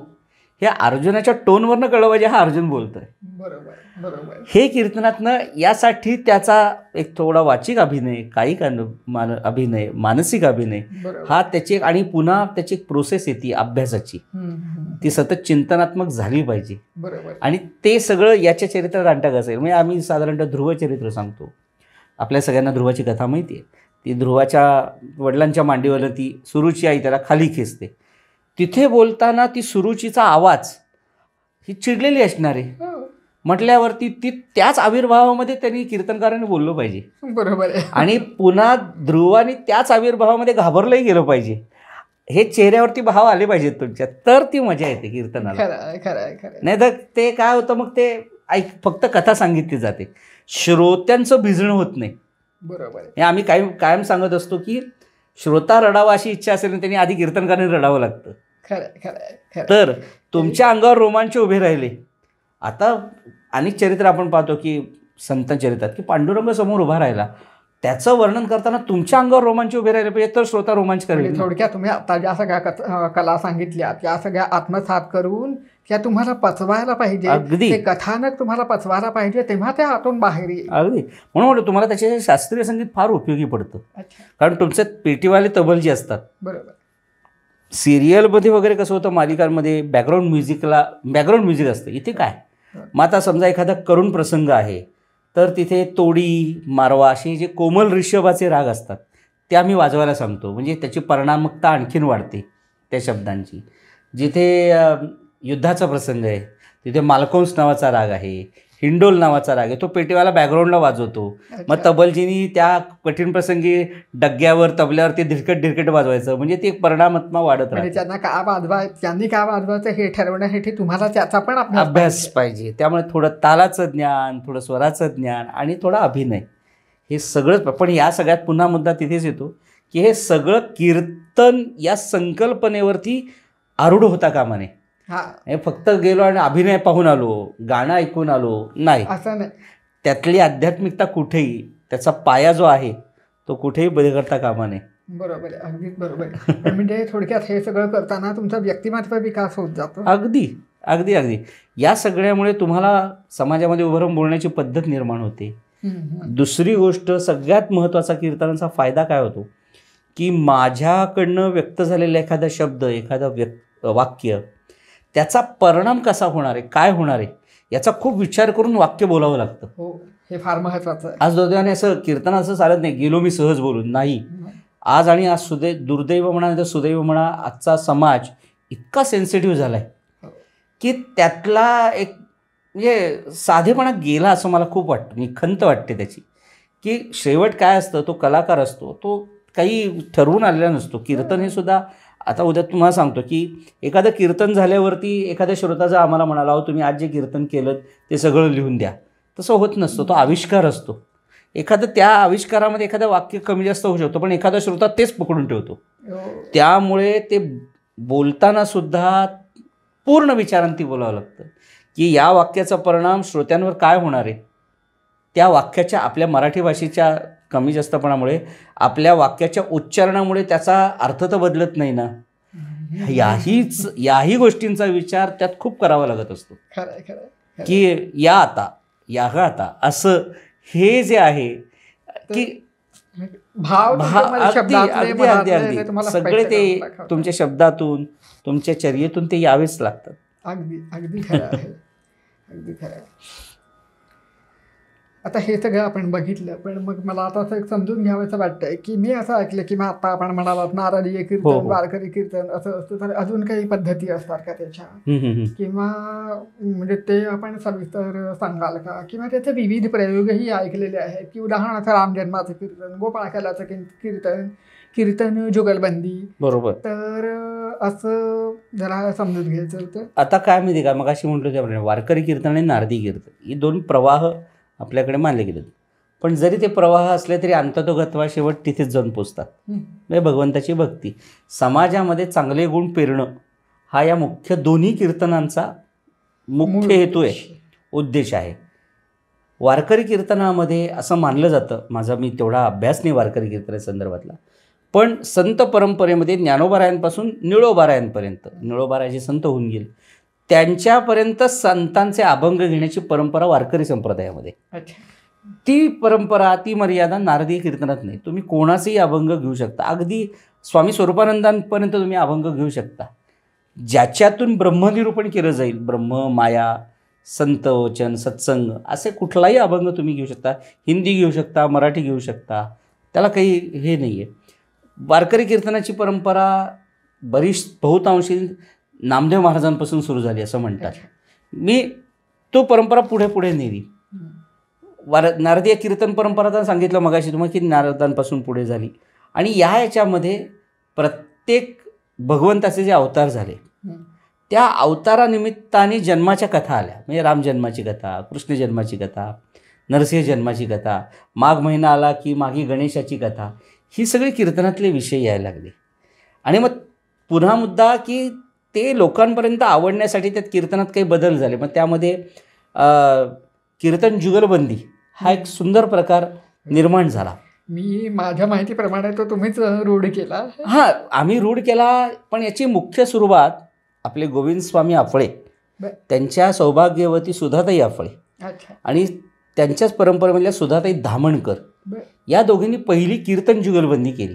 Speaker 2: हे अर्जुनाच्या टोनवरनं कळलं पाहिजे हा अर्जुन बोलतोय.
Speaker 1: बरोबर, बरोबर.
Speaker 2: हे कीर्तनातनं यासाठी त्याचा एक थोडा वाचिक अभिनय, कायिक अभिनय, मानसिक अभिनय हा त्याची एक, आणि पुन्हा त्याची एक प्रोसेस येते अभ्यासाची, ती सतत चिंतनात्मक झाली पाहिजे.
Speaker 1: बरोबर.
Speaker 2: आणि ते सगळं याच्या चरित्रात अंटक असेल. म्हणजे आम्ही साधारणतः ध्रुव चरित्र सांगतो. आपल्या सगळ्यांना ध्रुवाची कथा माहिती आहे. ती ध्रुवाच्या वडिलांच्या मांडीवर ती सुरुची आई त्याला खाली खेचते. तिथे बोलताना ती सुरुचीचा आवाज ही चिडलेली असणार आहे म्हटल्यावरती ती त्याच आविर्भावामध्ये त्यांनी कीर्तनकारांनी बोललं पाहिजे.
Speaker 1: बरोबर आहे.
Speaker 2: आणि पुन्हा ध्रुवानी त्याच आविर्भावामध्ये घाबरलंही गेलं पाहिजे. हे चेहऱ्यावरती भाव आले पाहिजेत तुमच्या, तर ती मजा येते कीर्तनाला. नाही तर ते काय होतं, मग ते फक्त कथा सांगितली जाते, श्रोत्यांचं भिजणं होत नाही.
Speaker 1: बरोबर.
Speaker 2: हे आम्ही कायम सांगत असतो की श्रोता रडावा अशी इच्छा असेल ना, त्यांनी आधी कीर्तनकारांनी रडावं लागतं. तर तुमच्या अंगावर रोमांच उभे राहिले. आता अनेक चरित्र आपण पाहतो की संत चरित्रात की पांडुरंग समोर उभा राहिला, त्याचं वर्णन करताना तुमच्या अंगावर रोमांच उभे राहिले पाहिजे, तर श्रोता रोमांच करेल.
Speaker 1: थोडक्यात तुम्ही आता ज्या सगळ्या कला सांगितल्या त्या सगळ्या आत्मसात करून त्या तुम्हाला पचवायला पाहिजे.
Speaker 2: अगदी
Speaker 1: ते कथानक तुम्हाला पचवायला पाहिजे, तेव्हा ते आतून बाहेर येईल.
Speaker 2: अगदी. म्हणून म्हटलं तुम्हाला त्याचे शास्त्रीय संगीत फार उपयोगी पडतं. कारण तुमचे पेटीवाले तबलजी असतात.
Speaker 1: बरोबर.
Speaker 2: सिरियलमध्ये वगैरे कसं होतं, मालिकांमध्ये बॅकग्राऊंड म्युझिक असतं. इथे काय, मग आता समजा एखादा करुण प्रसंग आहे तर तिथे तोडी, मारवा असे जे कोमल ऋषभाचे राग असतात ते आम्ही वाजवायला सांगतो. म्हणजे त्याची परिणामकता आणखीन वाढते त्या शब्दांची. जिथे युद्धाचा प्रसंग आहे तिथे मालकोन्स नावाचा राग आहे, हिंडोल नावाचा राग आहे, तो पेटीवाला बॅकग्राऊंडला वाजवतो. मग तबलजीनी त्या कठीण प्रसंगी डग्ग्यावर तबल्यावर ते धिरकट वाजवायचं. म्हणजे ती एक परिणामात्मा वाढत राहते.
Speaker 1: त्यांनी काय वाजवायचं हे ठरवण्यासाठी तुम्हाला त्याचा पण
Speaker 2: अभ्यास पाहिजे. त्यामुळे थोडं तालाचं ज्ञान, थोडं स्वराचं ज्ञान आणि थोडा अभिनय, हे सगळंच. पण या सगळ्यात पुन्हा मुद्दा तिथेच येतो की हे सगळं कीर्तन या संकल्पनेवरती आरूढ होता कामा नये. हे फक्त गेलो आणि अभिनय पाहून आलो, गाणं ऐकून आलो, नाही
Speaker 1: असं नाही.
Speaker 2: त्यातली आध्यात्मिकता कुठेही, त्याचा पाया जो आहे तो कुठेही बदलता कामा नये.
Speaker 1: बरोबर आहे, अगदीच बरोबर आहे. म्हणजे थोडक्यात हे सगळं करताना तुमचा व्यक्तिमत्व विकास होत जातो.
Speaker 2: अगदी अगदी अगदी. या सगळ्यामुळे तुम्हाला समाजामध्ये उभं राहून बोलण्याची पद्धत निर्माण होते. दुसरी गोष्ट, सगळ्यात महत्त्वाचा कीर्तनाचा फायदा काय होतो की माझ्याकडनं व्यक्त झालेला एखादा शब्द, एखादा वाक्य, त्याचा परिणाम कसा होणार आहे, काय होणार आहे, याचा खूप विचार करून वाक्य बोलावं लागतं.
Speaker 1: हो, हे फार महत्त्वाचं आहे.
Speaker 2: आज दुर्दैवाने असं कीर्तन असं चालत नाही, गेलो मी सहज बोलून, नाही. आज आणि आज दुर्दैव म्हणा नाही तर सुदैव म्हणा, आजचा समाज इतका सेन्सिटिव्ह झाला आहे की त्यातला एक म्हणजे साधेपणा गेला असं मला खूप वाटतं. मी खंत वाटते त्याची, की शेवट काय असतं, तो कलाकार असतो, तो काही ठरवून आलेला नसतो. कीर्तन हे सुद्धा, आता उद्या तुम्हाला सांगतो की एखादं कीर्तन झाल्यावरती एखाद्या श्रोताचा आम्हाला म्हणाला, अहो तुम्ही आज जे कीर्तन केलं ते सगळं लिहून द्या, तसं होत नसतं. तो आविष्कार असतो. एखादं त्या आविष्कारामध्ये एखादं वाक्य कमी जास्त होऊ शकतो, पण एखादा श्रोता तेच पकडून ठेवतो. त्यामुळे ते बोलताना सुद्धा पूर्ण विचारांती बोलावं लागतं की या वाक्याचा परिणाम श्रोत्यांवर काय होणार आहे. त्या वाक्याच्या, आपल्या मराठी भाषेच्या कमी जास्तपणामुळे, आपल्या वाक्याच्या उच्चारणामुळे त्याचा अर्थ तर बदलत नाही ना. याही गोष्टींचा विचार त्यात खूप करावा लागत असतो. की या आता असं हे जे आहे की अगदी सगळे ते तुमच्या शब्दातून, तुमच्या चर्येतून ते यावेच लागतात.
Speaker 1: अगदी खरं आहे, अगदी खरं आहे. आता हे सगळं आपण बघितलं, पण मग मला आता असं एक समजून घ्यावंसं वाटतंय की मी असं ऐकलं की मग आता आपण म्हणालात नारदीय कीर्तन, वारकरी कीर्तन असं असतं, तर अजून काही पद्धती असतात का त्याच्या, किंवा म्हणजे ते आपण सविस्तर सांगाल का, किंवा त्याचे विविध प्रयोगही ऐकलेले आहेत की उदाहरणार्थ रामजन्माचं कीर्तन, गोपाळकालाचं कीर्तन जुगलबंदी,
Speaker 2: बरोबर.
Speaker 1: तर असं जरा समजून घ्यायचं होतं.
Speaker 2: आता काय माहिती का, मग अशी म्हटलं त्याप्रमाणे वारकरी कीर्तन आणि नारदी कीर्तन ही दोन प्रवाह आपल्याकडे मानले गेलेत. पण जरी ते प्रवाह असले तरी अंततोगत्वा शेवट तिथेच जाऊन पोचतात. म्हणजे भगवंताची भक्ती, समाजामध्ये चांगले गुण पेरणं हा या मुख्य दोन्ही कीर्तनांचा मुख्य हेतू आहे, उद्देश आहे. वारकरी कीर्तनामध्ये असं मानलं जातं, माझा मी तेवढा अभ्यास नाही वारकरी कीर्तनासंदर्भातला, पण संत परंपरेमध्ये ज्ञानोबारायांपासून निळोबारायांपर्यंत, निळोबाराजे संत होऊन गेले, त्यांच्यापर्यंत संतांचे अभंग घेण्याची परंपरा वारकरी संप्रदायामध्ये. ती परंपरा, ती मर्यादा नारदीय कीर्तनात नाही. तुम्ही कोणाचेही अभंग घेऊ शकता, अगदी स्वामी स्वरूपानंदांपर्यंत तुम्ही अभंग घेऊ शकता, ज्याच्यातून ब्रह्मनिरूपण केलं जाईल. ब्रह्म, माया, संत वचन, सत्संग, असे कुठलाही अभंग तुम्ही घेऊ शकता. हिंदी घेऊ शकता, मराठी घेऊ शकता, त्याला काही हे नाही आहे. वारकरी कीर्तनाची परंपरा बरीच बहुतांशी नामदेव महाराजांपासून सुरू झाली असं म्हणतात. मी तो परंपरा पुढे पुढे नेली. नारदीय कीर्तन परंपरा तर सांगितलं मगाशी तुम्हाला की नारदांपासून पुढे झाली, आणि याच्यामध्ये प्रत्येक भगवंताचे जे अवतार झाले त्या अवतारानिमित्ताने जन्माच्या कथा आल्या. म्हणजे राम जन्माची कथा, कृष्ण जन्माची कथा, नरसिंह जन्माची कथा, माघ महिना आला की माघी गणेशाची कथा, ही सगळी कीर्तनातले विषय यायला लागले. आणि मग पुन्हा मुद्दा की ते लोकांपर्यंत आवडण्यासाठी त्यात कीर्तनात काही बदल झाले. मग त्यामध्ये कीर्तन जुगलबंदी हा एक सुंदर प्रकार निर्माण झाला.
Speaker 1: मी माझ्या माहितीप्रमाणे तो तुम्हीच रूढ केला.
Speaker 2: हां, आम्ही रूढ केला, पण याची मुख्य सुरुवात आपले गोविंद स्वामी आपळे, त्यांच्या सौभाग्यवती सुधाताई आपळे आणि त्यांच्याच परंपरेमधल्या सुधाताई धामणकर या दोघींनी पहिली कीर्तन जुगलबंदी केली.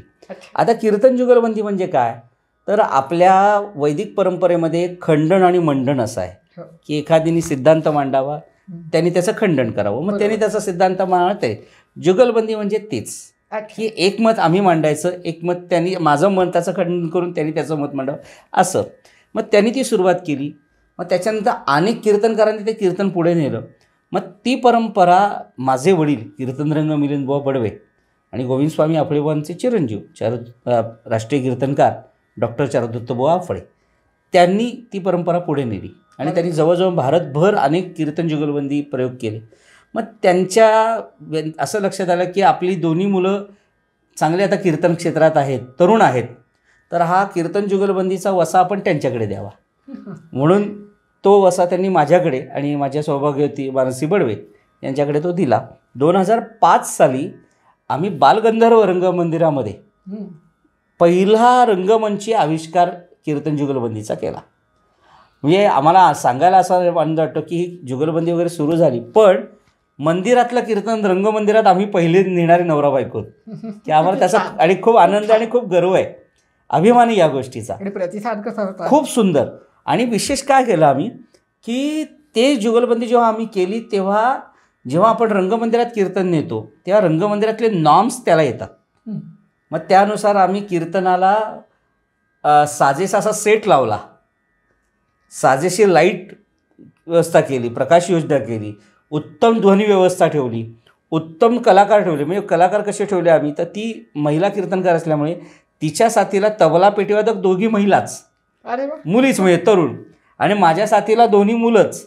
Speaker 2: आता कीर्तन जुगलबंदी म्हणजे काय, तर आपल्या वैदिक परंपरेमध्ये खंडन आणि मंडन असं आहे की एखादीने सिद्धांत मांडावा, त्यांनी त्याचं खंडन करावं, मग त्यांनी त्याचा सिद्धांत मांडते. जुगलबंदी म्हणजे तेच की एक मत आम्ही मांडायचं, एक मत त्यांनी, माझं मत त्याचं खंडन करून त्यांनी त्याचं मत मांडावं असं. मग त्यांनी ती सुरुवात केली. मग त्याच्यानंतर अनेक कीर्तनकारांनी ते कीर्तन पुढे नेलं. मग ती परंपरा माझे वडील कीर्तनरंग मिलिंदबुवा बडवे आणि गोविंद स्वामी आपळेबुवांचे चिरंजीव राष्ट्रीय कीर्तनकार डॉक्टर चारुदत्तबुवा आपळे, त्यांनी ती परंपरा पुढे नेली आणि त्यांनी जवळजवळ भारतभर अनेक कीर्तन जुगलबंदी प्रयोग केले. मग त्यांच्या असं लक्षात आलं की आपली दोन्ही मुलं चांगले आता कीर्तन क्षेत्रात आहेत, तरुण आहेत, तर हा कीर्तन जुगलबंदीचा वसा आपण त्यांच्याकडे द्यावा. म्हणून तो वसा त्यांनी माझ्याकडे आणि माझ्या सौभाग्यवती मानसी बडवे यांच्याकडे तो दिला. 2005 साली आम्ही बालगंधर्व रंगमंदिरामध्ये पहिला रंगमंची आविष्कार कीर्तन जुगलबंदीचा केला. म्हणजे आम्हाला सांगायला असा आनंद वाटतो की ही जुगलबंदी वगैरे सुरू झाली, पण मंदिरातलं कीर्तन रंगमंदिरात आम्ही पहिले नेणारे नवरा बायको की आम्हाला त्याचा आणि खूप आनंद आणि खूप गर्व आहे, अभिमान आहे या गोष्टीचा.
Speaker 1: आणि प्रतिसाद कसा होता?
Speaker 2: खूप सुंदर. आणि विशेष काय केलं आम्ही की ते जुगलबंदी जेव्हा आम्ही केली तेव्हा जेव्हा आपण रंगमंदिरात कीर्तन नेतो तेव्हा रंगमंदिरातले नॉर्म्स त्याला येतात. मग त्यानुसार आम्ही कीर्तनाला साजेसा असा सेट लावला, साजेशी लाईट व्यवस्था केली, प्रकाश योजना केली, उत्तम ध्वनी व्यवस्था ठेवली, उत्तम कलाकार ठेवले. म्हणजे कलाकार कसे ठेवले आम्ही, तर ती महिला कीर्तनकार असल्यामुळे तिच्या साथीला तबला पेटीवादक दोघी महिलाच,
Speaker 1: अरे वा.
Speaker 2: मुलीच म्हणजे तरुण, आणि माझ्या साथीला दोन्ही मुलंच.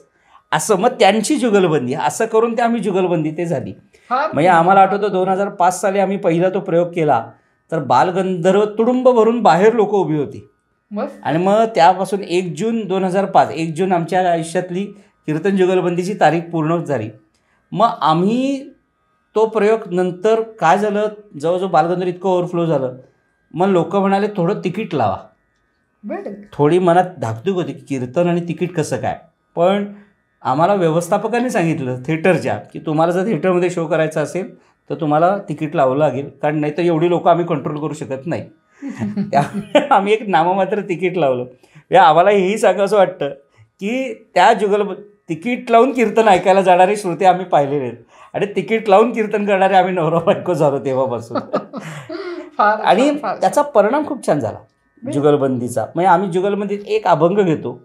Speaker 2: असं मग त्यांची जुगलबंदी असं करून ते आम्ही जुगलबंदी ते झाली. म्हणजे आम्हाला आठवतं 2005 साली आम्ही पहिला तो प्रयोग केला तर बालगंधर्व तुडुंब भरून बाहेर लोक उभी होती. आणि मग त्यापासून 1 जून 2005 1 जून आमच्या आयुष्यातली कीर्तन जुगलबंदीची तारीख पूर्ण झाली. मग आम्ही तो प्रयोग नंतर काय झालं, जवळजवळ बालगंधर्व इतकं ओव्हरफ्लो झालं, मग लोक म्हणाले थोडं तिकीट लावा. थोडी मनात धाकधूक होती की कीर्तन आणि तिकीट कसं काय. पण आम्हाला व्यवस्थापकाने सांगितलं थिएटरच्या की तुम्हाला जर थिएटरमध्ये शो करायचा असेल तर तुम्हाला तिकीट लावावं लागेल, कारण नाही तर एवढी लोकं आम्ही कंट्रोल करू शकत नाही. त्यामुळे आम्ही एक नाममात्र तिकीट लावलं. आम्हाला हेही सांगावं वाटतं की त्या तिकीट लावून कीर्तन ऐकायला जाणारे श्रोते आम्ही पाहिलेले आहेत आणि तिकीट लावून कीर्तन करणारे आम्ही नवरा बायको झालो तेव्हापासून. आणि त्याचा परिणाम खूप छान झाला जुगलबंदीचा. म्हणजे आम्ही जुगलबंदीत एक अभंग घेतो,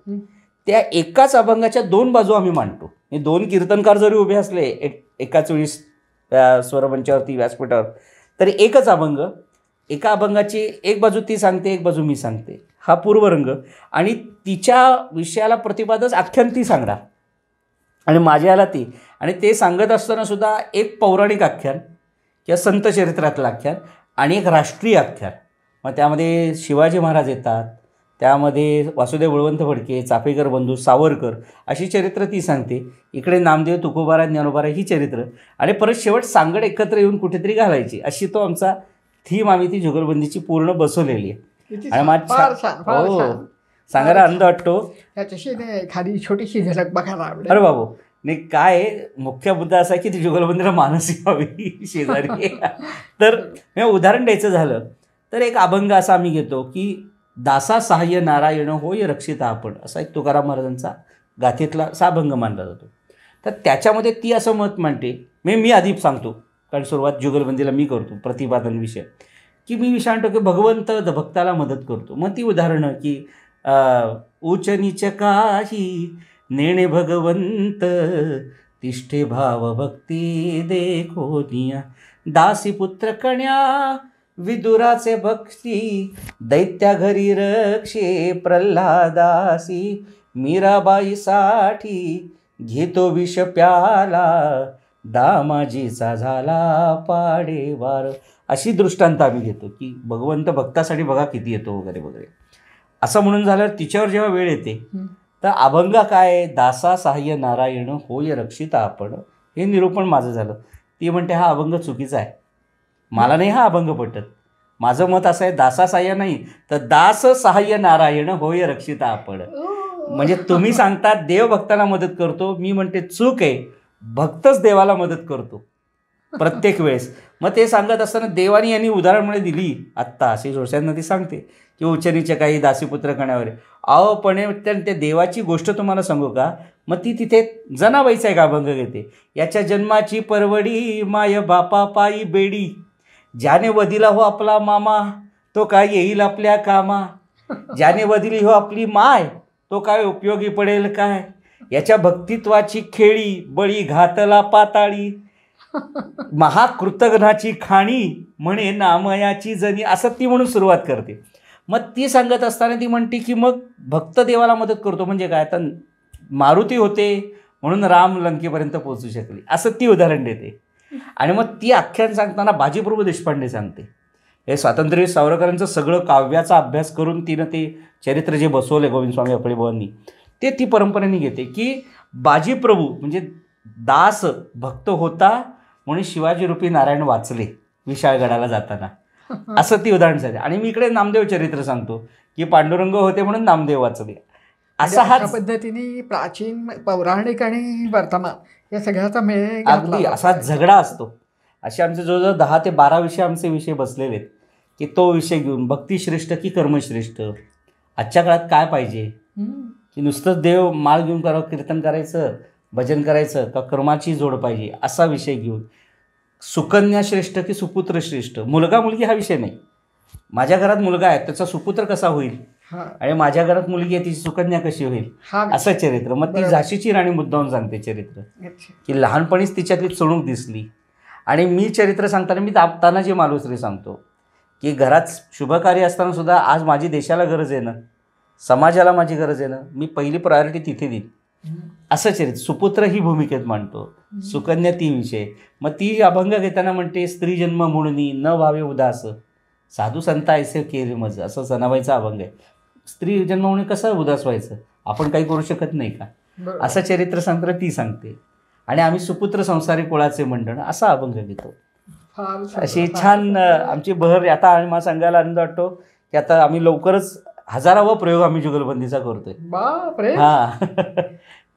Speaker 2: त्या एकाच अभंगाच्या 2 बाजू आम्ही मांडतो. हे 2 कीर्तनकार जरी उभे असले एकाच वेळी स्वरमंचावरती व्यासपीठावर तरी एकच अभंग, एका अभंगाची एक बाजू ती सांगते, एक बाजू मी सांगते. हा पूर्वरंग आणि तिच्या विषयाला प्रतिपादच आख्यान ती सांगणार आणि माझ्याला ती, आणि ते सांगत असताना सुद्धा एक पौराणिक आख्यान किंवा संत चरित्रातलं आख्यान आणि एक राष्ट्रीय आख्यान. मग त्यामध्ये शिवाजी महाराज येतात, त्यामध्ये वासुदेव बळवंत फडके, चाफेकर बंधू, सावरकर अशी चरित्र ती सांगते. इकडे नामदेव, तुकोबारा, ज्ञानोबारा ही चरित्र, आणि परत शेवट सांगड एकत्र येऊन कुठेतरी घालायची. अशी तो आमचा थीम आम्ही ती जुगलबंदीची पूर्ण बसवलेली आहे. आणि माझ्या हो सांगायला आनंद वाटतो.
Speaker 1: त्याच्याशी एखादी छोटीशी झलक बघायला आवडेल.
Speaker 2: अरे बाबू नाही, काय मुख्य मुद्दा असा आहे की ती जुगलबंदीला मानसिक व्हावी शेजारी. तर उदाहरण द्यायचं झालं तर एक अभंग असा आम्ही घेतो की दासा सहाय्य नारायण होय रक्षिता आपण, असा एक तुकाराम महाराजांचा गाथेतला असा अभंग मानला जातो. तर त्याच्यामध्ये ती असं मत मांडते. मी आधी सांगतो, कारण सुरुवात जुगलबंदीला मी करतो प्रतिपादन विषय, की मी विषय आणतो की भगवंत भक्ताला मदत करतो. मग ती उदाहरणं की उच नीच काही नेणे भगवंत तिष्ठे भाव भक्ती देखो निया, दासी पुत्र कण्या विदुराचे भक्ती दैत्या घरी रक्षे प्रल्हादासी, मीराबाईसाठी घेतो विष प्याला दामाजीचा झाला पाडेवार. अशी दृष्टांत आम्ही घेतो की भगवंत भक्तासाठी बघा किती येतो वगैरे वगैरे. असं म्हणून झाल्यावर तिच्यावर जेव्हा वेळ येते तर अभंग काय, दासा सहाय्य नारायण होय रक्षिता आपण, हे निरूपण माझं झालं. ती म्हणते हा अभंग चुकीचा आहे, मला नाही हा अभंग पटत. माझं मत असं आहे दासा सहाय्य नाही तर दास सहाय्य नारायण होय रक्षिता आपण. म्हणजे तुम्ही सांगता देव भक्ताला मदत करतो, मी म्हणते चूक आहे, भक्तच देवाला मदत करतो प्रत्येक वेळेस. मग ते सांगत असताना देवानी यांनी उदाहरण दिली आत्ता अशी जोडशांना ती सांगते की उच्चनीचे काही दासीपुत्र कण्यावर. अहो पण त्या देवाची गोष्ट तुम्हाला सांगू का, मग ती तिथे जनाबाईचा एक अभंग घेते. याच्या जन्माची परवडी माय बापा पायी बेडी, ज्याने वदिला हो आपला मामा तो काय येईल आपल्या कामा, ज्याने वदिली हो आपली माय तो काय उपयोगी पडेल काय, याच्या भक्तित्वाची खेळी बळी घातला पाताळी, महाकृतघ्नाची खाणी म्हणे नामयाची जनी, असं ती म्हणून सुरुवात करते. मग ती सांगत असताना ती म्हणते की मग भक्त देवाला मदत करतो म्हणजे काय, आता मारुती होते म्हणून राम लंकेपर्यंत पोहोचू शकले, असं ती उदाहरण देते. आणि मग ती आख्यान सांगताना बाजीप्रभू देशपांडे सांगते. हे स्वातंत्र्यवीर सावरकरांचं सगळं काव्याचा अभ्यास करून तिनं ते चरित्र जे बसवले गोविंदस्वामी अकळीबुवांनी, ते ती परंपरेने घेते की बाजीप्रभू म्हणजे दास भक्त होता म्हणून शिवाजी रूपी नारायण वाचले विशाळगडाला जाताना, असं ती उदाहरण सांगते. आणि मी इकडे नामदेव चरित्र सांगतो की पांडुरंग होते म्हणून नामदेव वाचले. असा हा
Speaker 1: पद्धतीने प्राचीन पौराणिक आणि वर्तमान या सगळ्याचा मेळ
Speaker 2: अगदी
Speaker 1: घातला
Speaker 2: असा
Speaker 1: जातो.
Speaker 2: झगडा असतो. असे आमचे जवळजवळ 10 ते 12 विषय आमचे विषय बसलेले आहेत की तो विषय घेऊन भक्ती श्रेष्ठ की कर्मश्रेष्ठ, आजच्या काळात काय पाहिजे,
Speaker 1: हम्म.
Speaker 2: की नुसतंच देव माळ घेऊन करावं, कीर्तन करायचं, भजन करायचं का कर्माची जोड पाहिजे, असा विषय घेऊन सुकन्या श्रेष्ठ की सुपुत्र श्रेष्ठ, मुलगा मुलगी हा विषय नाही. माझ्या घरात मुलगा आहे त्याचा सुपुत्र कसा होईल
Speaker 1: हा
Speaker 2: आणि माझ्या घरात मुलगी आहे तिची सुकन्या कशी होईल,
Speaker 1: हा
Speaker 2: असं चरित्र. मग ती
Speaker 1: बरोबर.
Speaker 2: झाशीची राणी मुद्दाहून सांगते चरित्र
Speaker 1: अच्छा.
Speaker 2: की लहानपणीच तिच्यातली चणूक दिसली. आणि मी चरित्र सांगताना मी तानाजी मालुसरे सांगतो की घरात शुभकार्य असताना सुद्धा आज माझी देशाला गरज आहे ना, समाजाला माझी गरज आहे ना, मी पहिली प्रायोरिटी तिथे देईन,
Speaker 1: हम्म.
Speaker 2: असं चरित्र सुपुत्र ही भूमिकेत मांडतो. सुकन्या ती विषय. मग ती अभंग घेताना म्हणते, स्त्री जन्म म्हणून न व्हावे उदास, साधू संत ऐसे केले मज, असं जनाबाईचा अभंग आहे. स्त्री जन्म म्हणून कसं उदास व्हायचं, आपण काही करू शकत नाही का,
Speaker 1: बरोबर.
Speaker 2: असं चरित्र सांगताना ती सांगते. आणि आम्ही सुपुत्र संसारी कुळाचे मंडळ असा अभंग घेतो.
Speaker 1: फार सुंदर,
Speaker 2: अशी
Speaker 1: फार
Speaker 2: छान
Speaker 1: सुंदर.
Speaker 2: आमची बहर. आता आणि मला सांगायला आनंद वाटतो की आता आम्ही लवकरच 1000वा प्रयोग आम्ही जुगलबंदीचा करतोय.
Speaker 1: बापरे,
Speaker 2: हा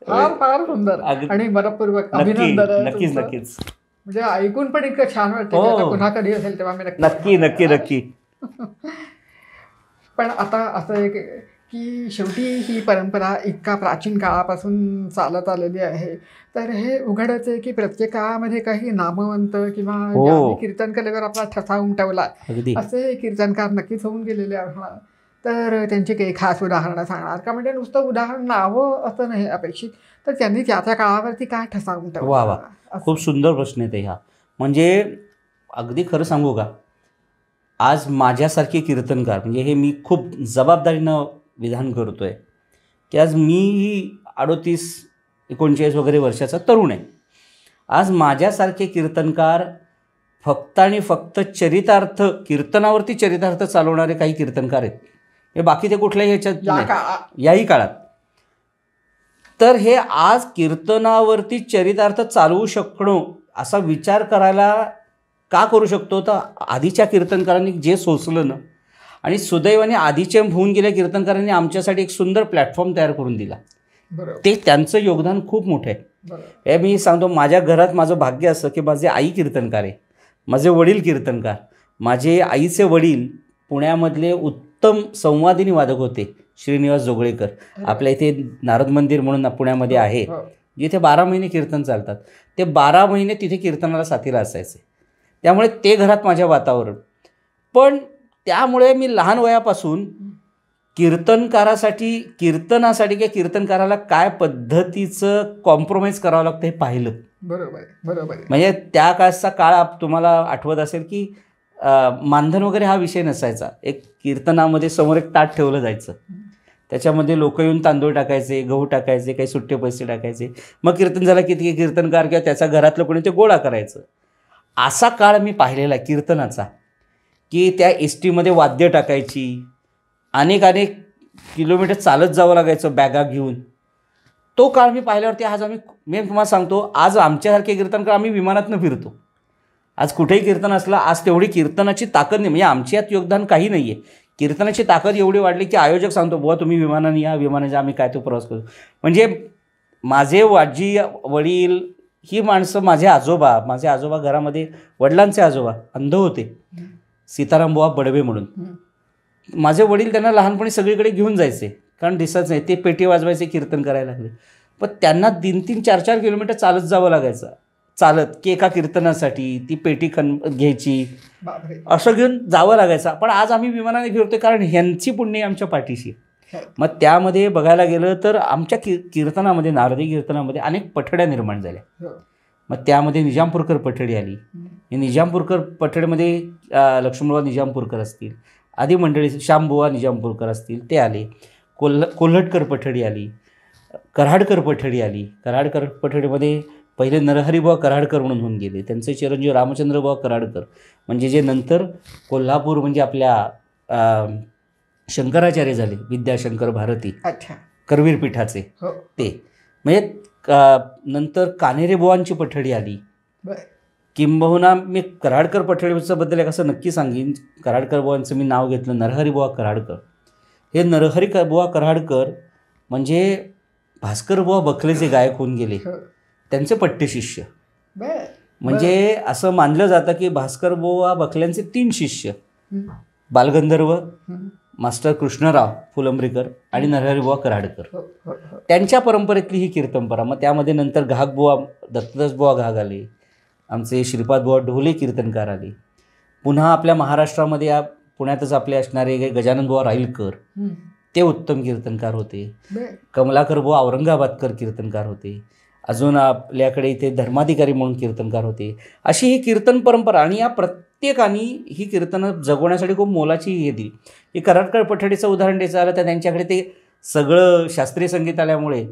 Speaker 1: फार फार सुंदर
Speaker 2: अगदी.
Speaker 1: आणि मनपूर्वक
Speaker 2: नक्की
Speaker 1: अभिनंदन आहे
Speaker 2: नक्कीच
Speaker 1: तुमचं.
Speaker 2: नक्कीच
Speaker 1: म्हणजे ऐकून पण इतकं छान वाटतं
Speaker 2: हो.
Speaker 1: की आता पुन्हा कधी असेल तेव्हा मी
Speaker 2: नक्की नक्की नक्की.
Speaker 1: पण आता असं आहे की शेवटी ही परंपरा इतका प्राचीन काळापासून चालत आलेली आहे, तर हे उघडच आहे की प्रत्येक काळामध्ये काही नामवंत किंवा
Speaker 2: हो.
Speaker 1: ज्यांनी कीर्तन कलेवर आपला ठसा उमटवला
Speaker 2: अगदी
Speaker 1: असे कीर्तनकार नक्कीच होऊन गेलेले असणार. तर त्यांची काही खास उदाहरणं सांगणार का, म्हणजे नुसतं उदाहरण नावं असं नाही अपेक्षित, तर त्यांनी त्या त्या काळावरती काय ठसा
Speaker 2: वा वा.
Speaker 1: उमटवला असं.
Speaker 2: खूप सुंदर प्रश्न आहे ते हा. म्हणजे अगदी खरं सांगू का, आज माझ्यासारखे कीर्तनकार, म्हणजे हे मी खूप जबाबदारीनं विधान करतोय की आज मीही 38-39 वगैरे वर्षाचा तरुण आहे. आज माझ्यासारखे कीर्तनकार फक्त आणि फक्त चरितार्थ, कीर्तनावरती चरितार्थ चालवणारे काही कीर्तनकार आहेत. हे बाकी ते कुठल्याही ह्याच्यात
Speaker 1: या
Speaker 2: नाही.
Speaker 1: काळात
Speaker 2: याही काळात. तर हे आज कीर्तनावरती चरितार्थ चालवू शकणं असा विचार करायला का करू शकतो, तर आधीच्या कीर्तनकारांनी जे सोसलं ना, आणि सुदैवाने आधीचे होऊन गेल्या कीर्तनकारांनी आमच्यासाठी एक सुंदर प्लॅटफॉर्म तयार करून दिला.
Speaker 1: बरोबर
Speaker 2: ते त्यांचं योगदान खूप मोठं आहे.
Speaker 1: बरोबर.
Speaker 2: हे मी सांगतो, माझ्या घरात माझं भाग्य असं की माझे आई कीर्तनकार आहे, माझे वडील कीर्तनकार. माझे आईचे वडील पुण्यामधले उत्तम संवादिनी वादक होते, श्रीनिवास जोगळेकर. आपल्या इथे नारद मंदिर म्हणून पुण्यामध्ये आहे,
Speaker 1: हो.
Speaker 2: जिथे 12 महिने कीर्तन चालतात. ते 12 महिने तिथे कीर्तनाला साथीला असायचे. त्यामुळे ते घरात माझ्या वातावरण. पण त्यामुळे मी लहान वयापासून कीर्तनासाठी किंवा कीर्तनकाराला काय पद्धतीचं कॉम्प्रोमाइज करावं लागतं हे पाहिलं.
Speaker 1: बरोबर बरोबर.
Speaker 2: म्हणजे त्या काळचा काळ तुम्हाला आठवत असेल की मानधन वगैरे हा विषय नसायचा. एक कीर्तनामध्ये समोर एक ताट ठेवलं जायचं, त्याच्यामध्ये लोक येऊन तांदूळ टाकायचे, गहू टाकायचे, काही सुट्टे पैसे टाकायचे. मग कीर्तन झालं की ते कीर्तनकार किंवा त्याचा घरातलं कोणी ते गोळा करायचं. असा काळ मी पाहिलेला कीर्तनाचा, की त्या एस टीमध्ये वाद्य टाकायची, अनेक किलोमीटर चालत जावं लागायचं बॅगा घेऊन. तो काळ मी पाहिल्यावरती आज मी तुम्हाला सांगतो, आज आमच्यासारखे कीर्तनकार आम्ही विमानातनं फिरतो. आज कुठेही कीर्तन असलं, आज तेवढी कीर्तनाची ताकद नाही, म्हणजे आमच्या यात योगदान काही नाही आहे. कीर्तनाची ताकद एवढी वाढली की आयोजक सांगतो, बुवा तुम्ही विमानाने या, विमानाने आम्ही काय तो प्रवास करू. म्हणजे माझे आजी वडील ही माणसं, माझे आजोबा घरामध्ये, वडिलांचे आजोबा अंध होते, सीताराम बुवा बडवे म्हणून. माझे वडील त्यांना लहानपणी सगळीकडे घेऊन जायचे, कारण दिसत नाही. ते पेटी वाजवायचे, कीर्तन करायला लागले. पण त्यांना 3-3, 4-4 किलोमीटर चालत जावं लागायचं, चालत, की एका कीर्तनासाठी ती पेटी घ्यायची,
Speaker 1: बापरे.
Speaker 2: असं घेऊन जावं लागायचं. पण आज आम्ही विमानाने फिरतोय कारण ह्यांची पुण्य आमच्या पाठीशी. मग त्यामध्ये बघायला गेलं तर आमच्या कीर्तनामध्ये, नारदी कीर्तनामध्ये अनेक पठड्या निर्माण झाल्या. मग त्यामध्ये निजामपूरकर पठडी आली. निजामपूरकर पठडीमध्ये लक्ष्मणबुवा निजामपूरकर असतील, आदी मंडळी, श्यामबुवा निजामपूरकर असतील, ते आले. कोल्हटकर पठडी आली, कराडकर पठडी आली. कराडकर पठडीमध्ये पहिले नरहरिबुवा कराडकर म्हणून होऊन गेले. त्यांचे चिरंजीव रामचंद्रबुवा कराडकर, म्हणजे जे नंतर कोल्हापूर म्हणजे आपल्या शंकराचार्य झाले, विद्याशंकर भारती,
Speaker 1: अच्छा,
Speaker 2: करवीर पीठाचे
Speaker 1: हो.
Speaker 2: ते. म्हणजे नंतर कान्हेरेबुवांची पठडी आली.
Speaker 1: बरं.
Speaker 2: किंबहुना मी कराडकर पठडीबद्दल एक असं नक्की सांगेन. कराडकर बुवांचं मी नाव घेतलं, नरहरिबुवा कराडकर. हे नरहरिबुवा कराडकर म्हणजे भास्करबुवा बखलेचे गायक होऊन गेले. त्यांचे पट्टशिष्य.
Speaker 1: बर.
Speaker 2: म्हणजे असं मानलं जातं की भास्कर बुवा बखल्यांचे 3 शिष्य, बालगंधर्व, मास्टर कृष्णराव फुलंब्रीकर आणि नरहरिबुवा कराडकर,
Speaker 1: हो, हो, हो.
Speaker 2: त्यांच्या परंपरेतली ही कीर्तनपरा. मग त्यामध्ये नंतर घागबुवा, दत्तदास बुवा घाग आले, आमचे श्रीपाद बुवा ढोले कीर्तनकार आले. पुन्हा आपल्या महाराष्ट्रामध्ये या पुण्यातच आपले असणारे गजानन बुवा राईलकर, ते उत्तम कीर्तनकार होते.
Speaker 1: बर.
Speaker 2: कमलाकर बुवा औरंगाबादकर कीर्तनकार होते. अजून आपल्याकडे इथे धर्माधिकारी म्हणून कीर्तनकार होते. अशी ही कीर्तन परंपरा, आणि या प्रत्येकाने ही कीर्तनं जगवण्यासाठी खूप मोलाची हे दिली. हे कराडकर पठडीचं उदाहरण द्यायचं आलं तर त्यांच्याकडे ते सगळं शास्त्रीय संगीत आल्यामुळे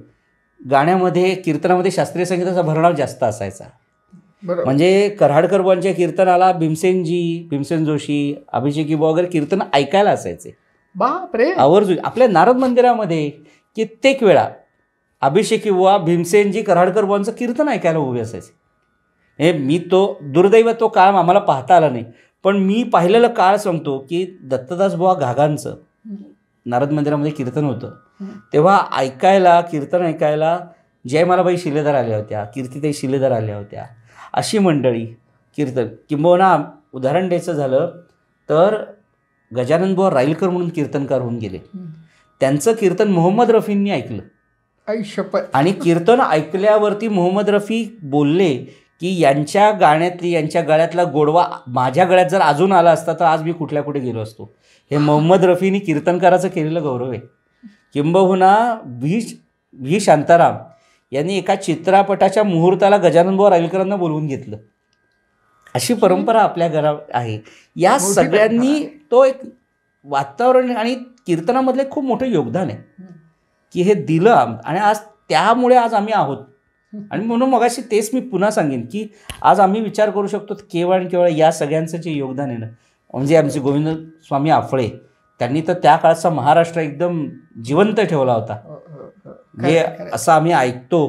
Speaker 2: गाण्यामध्ये, कीर्तनामध्ये शास्त्रीय संगीताचा भरणाव जास्त असायचा.
Speaker 1: बरोबर.
Speaker 2: म्हणजे कराडकर बुवांच्या कीर्तनाला भीमसेन जोशी, अभिषेकी बुवा वगैरे कीर्तन ऐकायला असायचे.
Speaker 1: बापरे.
Speaker 2: आवर्जून आपल्या नारद मंदिरामध्ये कित्येक वेळा अभिषेकी बुवा, भीमसेनजी, कराडकर बुवांचं कीर्तन ऐकायला उभे असायचे. हे मी तो दुर्दैव तो काळ आम्हाला पाहता आला नाही, पण मी पाहिलेलं काळ सांगतो की दत्तदास बुवा घागांचं नारद मंदिरामध्ये कीर्तन होतं, तेव्हा कीर्तन ऐकायला जयमालाबाई शिलेदार आल्या होत्या, कीर्तिताई शिलेदार आल्या होत्या. अशी मंडळी कीर्तन. किंबहुना उदाहरण द्यायचं झालं तर गजानन बुवा राईलकर म्हणून कीर्तनकार होऊन गेले. त्यांचं कीर्तन मोहम्मद रफींनी ऐकलं, आणि कीर्तन ऐकल्यावरती मोहम्मद रफी बोलले की यांच्या गळ्यातला गोडवा माझ्या गळ्यात जर अजून आला असता तर आज मी कुठे गेलो असतो. हे मोहम्मद रफीनी कीर्तनकाराचं केलेलं गौरव आहे. किंबहुना व्ही शांताराम यांनी एका चित्रपटाच्या मुहूर्ताला गजानन बुवा राईलकरांना बोलवून घेतलं. अशी परंपरा आपल्या घरात आहे. या सगळ्यांनी तो एक वातावरण आणि कीर्तनामधले खूप मोठं योगदान आहे की हे दिलं, आणि आज त्यामुळे आज आम्ही आहोत. आणि म्हणून मगाशी तेच मी पुन्हा सांगेन की आज आम्ही विचार करू शकतो केवळ आणि केवळ या सगळ्यांचं जे योगदान आहे ना, म्हणजे आमचे गोविंद स्वामी आफळे, त्यांनी तर त्या काळचा महाराष्ट्र एकदम जिवंत ठेवला होता. हे असं आम्ही ऐकतो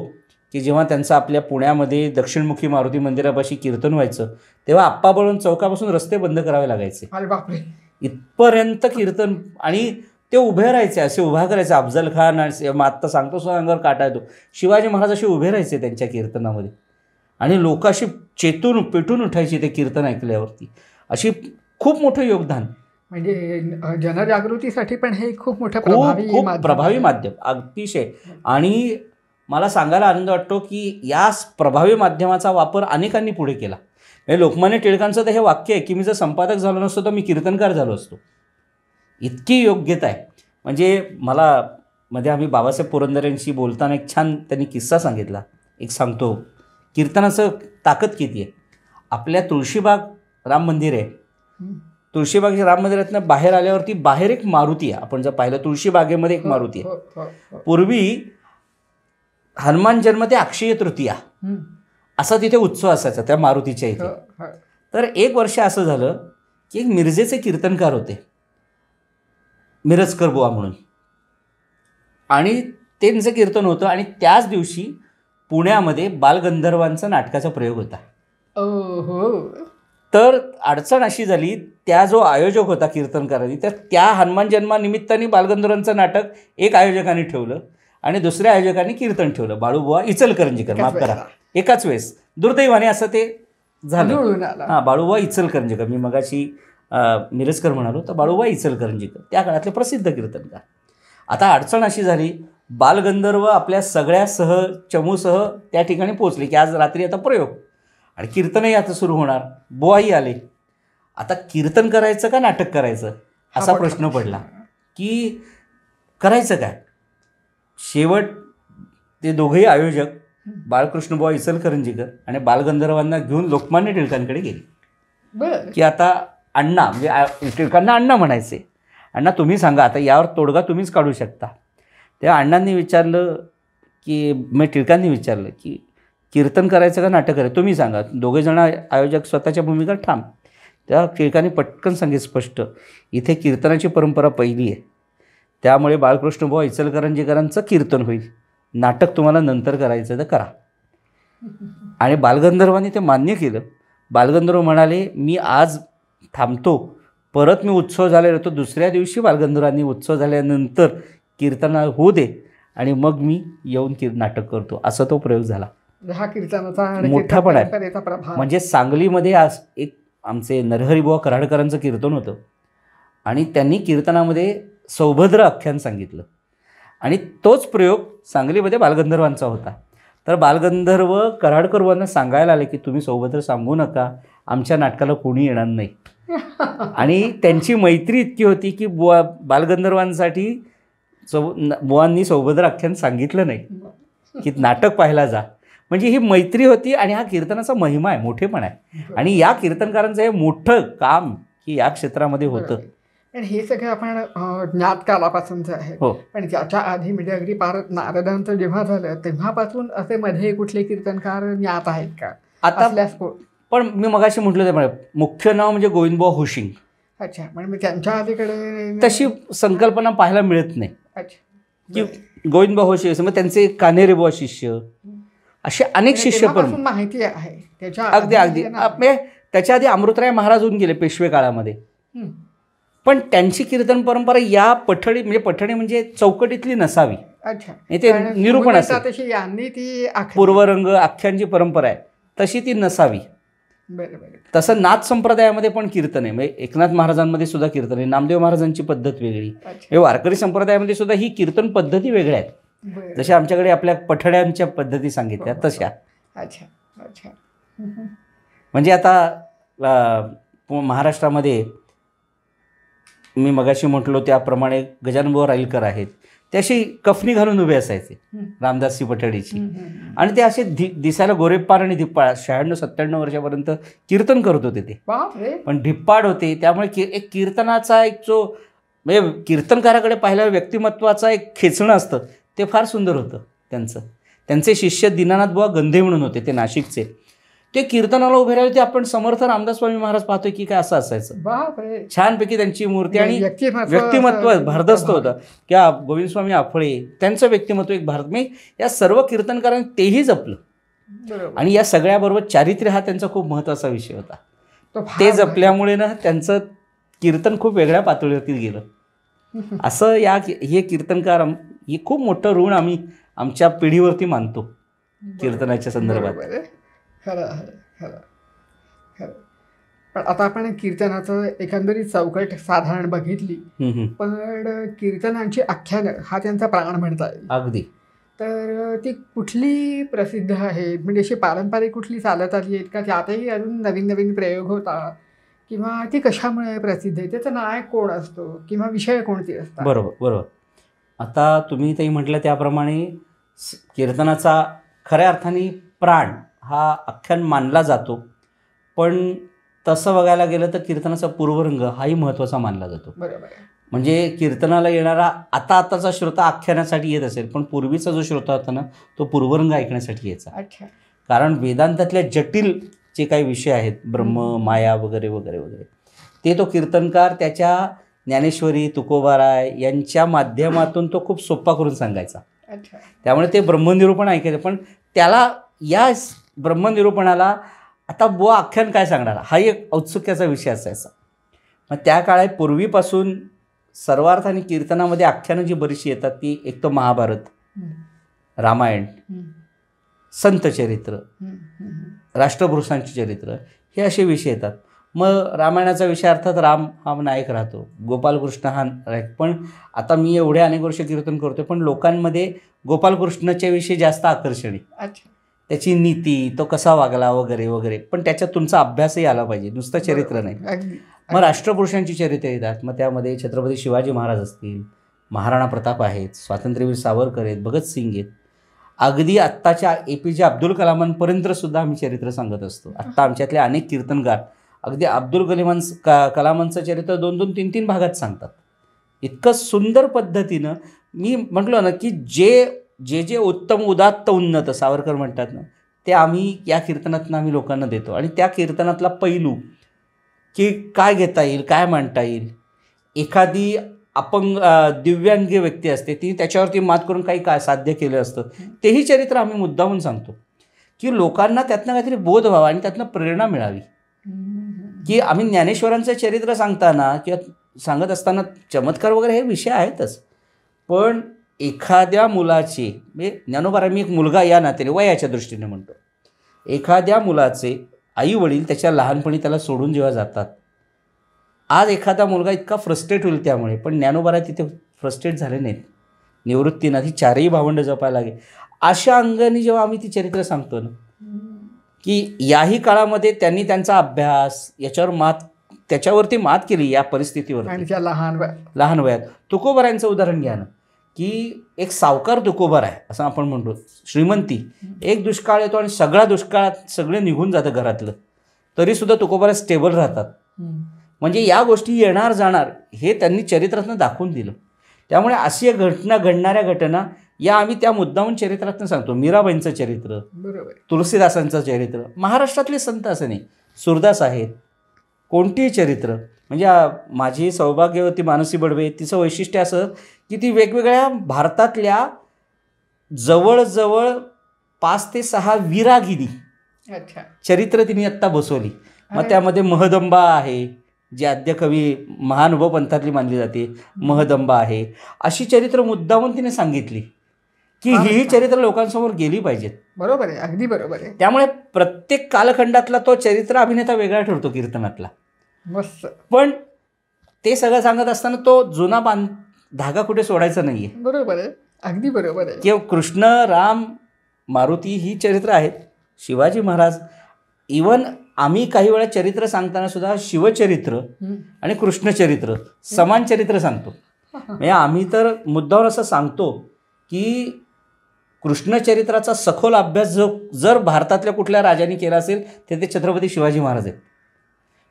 Speaker 2: की जेव्हा त्यांचं आपल्या पुण्यामध्ये दक्षिणमुखी मारुती मंदिरापाशी कीर्तन व्हायचं तेव्हा आप्पाबळवंत चौकापासून रस्ते बंद करावे लागायचे.
Speaker 1: अरे बापरे.
Speaker 2: इथपर्यंत कीर्तन, आणि ते उभे राहायचे, असे उभा करायचे. अफजल खान, आत्ता सांगतो सुद्धा अंगावर काटा येतो, शिवाजी महाराज असे उभे राहायचे त्यांच्या कीर्तनामध्ये, आणि लोक अशी चेतून पेटून उठायची ते कीर्तन ऐकल्यावरती. अशी खूप मोठं योगदान,
Speaker 1: म्हणजे जनजागृतीसाठी पण हे खूप मोठं
Speaker 2: प्रभावी माध्यम अतिशय. आणि मला सांगायला आनंद वाटतो की या प्रभावी माध्यमाचा वापर अनेकांनी पुढे केला. लोकमान्य टिळकांचं तर हे वाक्य आहे की मी जर संपादक झालो नसतो तर मी कीर्तनकार झालो असतो. इतकी योग्यता आहे. म्हणजे मला मध्ये आम्ही बाबासाहेब पुरंदरेंशी बोलताना एक छान त्यांनी किस्सा सांगितला, एक सांगतो. कीर्तनाचं ताकद किती आहे. आपल्या तुळशीबाग राम मंदिर आहे, तुळशीबाग राम मंदिरातनं बाहेर आल्यावरती बाहेर एक मारुती आहे. आपण जर पाहिलं तुळशीबागेमध्ये एक मारुती आहे. पूर्वी हनुमान जन्म ते अक्षय तृतीया असा तिथे उत्सव असायचा त्या मारुतीच्या इथे. तर एक वर्ष असं झालं की एक मिरजेचे कीर्तनकार होते, मिरजकर बुवा म्हणून, आणि त्यांचं कीर्तन होतं. आणि त्याच दिवशी पुण्यामध्ये बालगंधर्वांचा नाटकाचा प्रयोग होता. तर अडचण अशी झाली, त्या जो आयोजक होता कीर्तनकारांनी, तर त्या हनुमान जन्मानिमित्ताने बालगंधर्वांचं नाटक एक आयोजकांनी ठेवलं आणि दुसऱ्या आयोजकांनी कीर्तन ठेवलं, बाळूबुवा इचलकरंजीकर, माफ करा, एकाच वेळेस. दुर्दैवाने असं ते झालं. हां, बाळूबुवा इचलकरंजीकर, मी मगाशी मिरजकर म्हणालो तर बाळूबुवा इचलकरंजीकर, त्या काळातले प्रसिद्ध कीर्तनकार. आता अडचण अशी झाली, बालगंधर्व आपल्या सगळ्या चमूसह त्या ठिकाणी पोहोचले की आज रात्री आता प्रयोग आणि कीर्तनही आता सुरू होणार. बुवाही आले. आता कीर्तन करायचं का नाटक करायचं असा प्रश्न पडला की करायचं काय. शेवट ते दोघेही आयोजक बाळकृष्ण बुवा इचलकरंजीकर आणि बालगंधर्वांना घेऊन लोकमान्य टिळकांकडे गेले की आता अण्णा, म्हणजे टिळकांना अण्णा म्हणायचे, अण्णा तुम्ही सांगा आता यावर तोडगा तुम्हीच काढू शकता. तेव्हा अण्णांनी विचारलं की टिळकांनी विचारलं की कीर्तन करायचं का नाटक करायचं तुम्ही सांगा. दोघेजण आयोजक स्वतःच्या भूमिकेत ठाम. तेव्हा टिळकांनी पटकन सांगितलं स्पष्ट, इथे कीर्तनाची परंपरा पहिली आहे, त्यामुळे बाळकृष्ण बुवा इचलकरंजीकरांचं कीर्तन होईल, नाटक तुम्हाला नंतर करायचं तर करा. आणि बालगंधर्वांनी ते मान्य केलं. बालगंधर्व म्हणाले मी आज थांबतो, परत मी उत्सव झालेला तो दुसऱ्या दिवशी बालगंधर्वांनी उत्सव झाल्यानंतर कीर्तन होऊ दे आणि मग मी येऊन नाटक करतो. असा तो प्रयोग झाला.
Speaker 1: हा कीर्तनाचा आणि
Speaker 2: मोठा पण आहे.
Speaker 1: कीर्तन प्रभाव.
Speaker 2: म्हणजे सांगलीमध्ये आज एक आमचे नरहरिबुवा कराडकरांचं कीर्तन होतं आणि त्यांनी कीर्तनामध्ये सौभद्र आख्यान सांगितलं आणि तोच प्रयोग सांगलीमध्ये बालगंधर्वांचा होता. तर बालगंधर्व कराडकरवांना सांगायला आले की तुम्ही सौभद्र सांगू नका, आमच्या नाटकाला कोणी येणार नाही. आणि त्यांची मैत्री इतकी होती की बालगंधर्वांसाठी बुवांनी सौभद्र आख्यान सांगितलं नाही की नाटक पाहायला जा. म्हणजे ही मैत्री होती आणि हा कीर्तनाचा महिमा आहे, मोठेपण आहे. आणि या कीर्तनकारांचं हे मोठं काम की या क्षेत्रामध्ये होतं.
Speaker 1: पण हे सगळं आपण ज्ञातकालापासूनचं आहे.
Speaker 2: हो.
Speaker 1: पण त्याच्या आधी म्हणजे अगदी फार नारदांचं जेव्हा झालं तेव्हापासून असे मध्ये कुठले कीर्तनकार ज्ञात आहेत का?
Speaker 2: आता
Speaker 1: असल्यास
Speaker 2: पण मी मगाशी म्हटलं त्यामुळे मुख्य नाव म्हणजे गोविंदबुवा होशिंग.
Speaker 1: अच्छा, म्हणजे त्यांच्या अलीकडे
Speaker 2: तशी संकल्पना पाहायला मिळत नाही
Speaker 1: अच्छा
Speaker 2: की गोविंदबुवा होशिंग. मग त्यांचे कान्हेरेबुवा शिष्य, असे अनेक शिष्य पण
Speaker 1: माहिती आहे त्याच्या
Speaker 2: अगदी अगदी. त्याच्या आधी अमृतराय महाराज होऊन गेले पेशवे काळामध्ये. पण त्यांची कीर्तन परंपरा या पठडी म्हणजे पठडी म्हणजे चौकटीतली नसावी.
Speaker 1: अच्छा,
Speaker 2: ते निरूपण असेल.
Speaker 1: तशी यांनी ती
Speaker 2: पूर्वरंग आख्यांची परंपरा आहे तशी ती नसावी. तसं नाथ संप्रदायामध्ये पण कीर्तन आहे. म्हणजे एकनाथ महाराजांमध्ये सुद्धा कीर्तन आहे, नामदेव महाराजांची पद्धत वेगळी. हे वारकरी संप्रदायामध्ये सुद्धा ही कीर्तन पद्धती वेगळ्या आहेत. जशा आमच्याकडे आपल्या पठड्यांच्या पद्धती सांगितल्या तशा.
Speaker 1: अच्छा अच्छा.
Speaker 2: म्हणजे आता महाराष्ट्रामध्ये मी मगाशी म्हटलो त्याप्रमाणे गजाननबुवा राईलकर आहेत, ते अशी कफनी घालून उभे असायचे रामदासी पठडीची. आणि ते असे दिसायला गोरेपार आणि धिप्पाड 96-97 वर्षापर्यंत कीर्तन करत होते ते. पण धिप्पाड होते. त्यामुळे एक कीर्तनाचा एक जो म्हणजे कीर्तनकाराकडे पाहिल्यावर व्यक्तिमत्वाचा एक खेचणं असतं ते फार सुंदर होतं त्यांचं. त्यांचे शिष्य दीनानाथ बुवा गंधे म्हणून होते, ते नाशिकचे. ते कीर्तनाला उभे राहिले ते आपण समर्थ रामदास स्वामी महाराज पाहतोय की काय असं असायचं. छानपैकी त्यांची मूर्ती आणि व्यक्तिमत्व भारदस्त होतं. क्या गोविंद स्वामी आफळे त्यांचं व्यक्तिमत्व एक भारत मी या सर्व कीर्तनकारांनी तेही जपलं. आणि या सगळ्याबरोबर चारित्र्य हा त्यांचा खूप महत्त्वाचा विषय होता. ते जपल्यामुळे ना त्यांचं कीर्तन खूप वेगळ्या पातळीवरती गेलं. असं हे कीर्तनकार हे खूप मोठं ऋण आम्ही आमच्या पिढीवरती मानतो कीर्तनाच्या संदर्भात.
Speaker 1: खरं आहे, खरं खरं. पण आता आपण कीर्तनाचं एकंदरीत चौकट साधारण बघितली, पण कीर्तनांची आख्यानं हा त्यांचा प्राण म्हणता येईल.
Speaker 2: अगदी.
Speaker 1: तर ती कुठली प्रसिद्ध आहे, म्हणजे अशी पारंपरिक कुठली चालत आली आहेत का, त्यातही अजून नवीन नवीन प्रयोग होता, किंवा ती कशामुळे प्रसिद्ध आहे, त्याचा नायक कोण असतो किंवा विषय कोणते असतात?
Speaker 2: बरोबर बरोबर. आता तुम्ही तेही म्हटलं त्याप्रमाणे कीर्तनाचा खऱ्या अर्थाने प्राण हा आख्यान मानला जातो. पण तसं बघायला गेलं तर कीर्तनाचा पूर्वरंग हाही महत्त्वाचा मानला जातो.
Speaker 1: बरोबर.
Speaker 2: म्हणजे कीर्तनाला येणारा आताचा श्रोता आख्यानासाठी येत असेल, पण पूर्वीचा जो श्रोता होता ना तो पूर्वरंग ऐकण्यासाठी यायचा.
Speaker 1: अच्छा.
Speaker 2: कारण वेदांतातल्या जटिल जे काही विषय आहेत, ब्रह्म माया वगैरे वगैरे वगैरे, ते तो कीर्तनकार त्याच्या ज्ञानेश्वरी तुकोबाराय यांच्या माध्यमातून तो खूप सोपा करून सांगायचा.
Speaker 1: अच्छा.
Speaker 2: त्यामुळे ते ब्रह्मनिरूपण ऐकायचं. पण त्याला या ब्रह्मनिरूपणाला आता बुवा आख्यान काय सांगणार हा एक औत्सुक्याचा विषय असायचा. मग त्या काळात पूर्वीपासून सर्वार्थाने कीर्तनामध्ये आख्यानं जी बरीचशी येतात ती एक तर महाभारत, रामायण, संतचरित्र, राष्ट्रपुरुषांची चरित्र हे असे विषय येतात. मग रामायणाचा विषय अर्थात राम हा नायक राहतो, गोपालकृष्ण हा नायक. पण आता मी एवढे अनेक वर्ष कीर्तन करतो पण लोकांमध्ये गोपालकृष्णाच्या विषयी जास्त आकर्षण आहे.
Speaker 1: अच्छा.
Speaker 2: त्याची नीती, तो कसा वागला वगैरे वगैरे, पण त्याच्यात तुमचा अभ्यासही आला पाहिजे, नुसतं चरित्र नाही. मग राष्ट्रपुरुषांची चरित्र येतात. मग त्यामध्ये छत्रपती शिवाजी महाराज असतील, महाराणा प्रताप आहेत, स्वातंत्र्यवीर सावरकर आहेत, भगतसिंग आहेत, अगदी आत्ताच्या APJ अब्दुल कलामांपर्यंत सुद्धा आम्ही चरित्र सांगत असतो. आत्ता आमच्यातले अनेक कीर्तनकार अगदी अब्दुल कलामांचं चरित्र 2-2, 3-3 भागात सांगतात. इतकं सुंदर पद्धतीनं मी म्हटलो ना की जे जे उत्तम उदात्त उन्नत सावरकर म्हणतात ना ते आम्ही या कीर्तनातनं आम्ही लोकांना देतो. आणि त्या कीर्तनातला पैलू की काय घेता येईल, काय मांडता येईल, एखादी अपंग दिव्यांगी व्यक्ती असते ती त्याच्यावरती मात करून काही काय साध्य केलं असतं, तेही चरित्र आम्ही मुद्दामून सांगतो की लोकांना त्यातनं काहीतरी बोध व्हावा आणि त्यातनं प्रेरणा मिळावी. की आम्ही ज्ञानेश्वरांचं चरित्र सांगताना किंवा सांगत असताना चमत्कार वगैरे हे विषय आहेतच, पण एखाद्या मुलाचे म्हणजे ज्ञानोबा मी एक मुलगा या नात्याने वयाच्या दृष्टीने म्हणतो, एखाद्या मुलाचे आई वडील त्याच्या लहानपणी त्याला सोडून जेव्हा जातात, आज एखादा मुलगा इतका फ्रस्ट्रेट होईल त्यामुळे, पण ज्ञानोबा तिथे फ्रस्ट्रेट झाले नाहीत. निवृत्तीनाथ ही चारही भावंडं जपायला लागले. अशा अंगाने जेव्हा आम्ही ती चरित्र सांगतो ना, की याही काळामध्ये त्यांनी त्यांचा अभ्यास त्याच्यावरती मात केली या परिस्थितीवर,
Speaker 1: आणि त्या
Speaker 2: लहान वयात. तुकोबारायांचं उदाहरण घ्या ना, की एक सावकार तुकोबार आहे असं आपण म्हणतो, श्रीमंती, एक दुष्काळ येतो आणि सगळा दुष्काळात सगळे निघून जातं घरातलं, तरीसुद्धा तुकोबारा स्टेबल राहतात. म्हणजे या गोष्टी येणार जाणार हे त्यांनी चरित्रातनं दाखवून दिलं. त्यामुळे अशी घडणाऱ्या घटना या आम्ही त्या मुद्दामून चरित्रातनं सांगतो. मीराबाईंचं चरित्र,
Speaker 1: बरोबर,
Speaker 2: तुलसीदासांचं चरित्र, महाराष्ट्रातले संत असं नाही, सुरदास आहेत, कोणतीही चरित्र. म्हणजे माझी सौभाग्यवती मानसी बडवे, तिचं वैशिष्ट्य असं की ती वेगवेगळ्या भारतातल्या जवळजवळ 5 ते 6 विरागिनी चरित्र तिने आत्ता बसवली. मग त्यामध्ये महदंबा आहे, जी आद्य कवी महानुभव पंथातली मानली जाते, महदंबा आहे. अशी चरित्र मुद्दामून तिने सांगितली की ही चरित्र लोकांसमोर गेली पाहिजेत.
Speaker 1: बरोबर आहे, अगदी बरोबर आहे.
Speaker 2: त्यामुळे प्रत्येक कालखंडातला तो चरित्र अभिनेता वेगळा ठरतो कीर्तनातला.
Speaker 1: मस्त.
Speaker 2: पण ते सगळं सांगत असताना तो जुना धागा कुठे सोडायचा नाहीये.
Speaker 1: बरोबर आहे, अगदी बरोबर आहे.
Speaker 2: किंवा कृष्ण, राम, मारुती ही चरित्र आहेत, शिवाजी महाराज. इवन आम्ही काही वेळा चरित्र सांगताना सुद्धा शिवचरित्र आणि कृष्णचरित्र समान चरित्र सांगतो. म्हणजे आम्ही तर मुद्दावर असं सांगतो की कृष्णचरित्राचा सखोल अभ्यास जर भारतातल्या कुठल्या राजांनी केला असेल तर ते छत्रपती शिवाजी महाराज आहेत.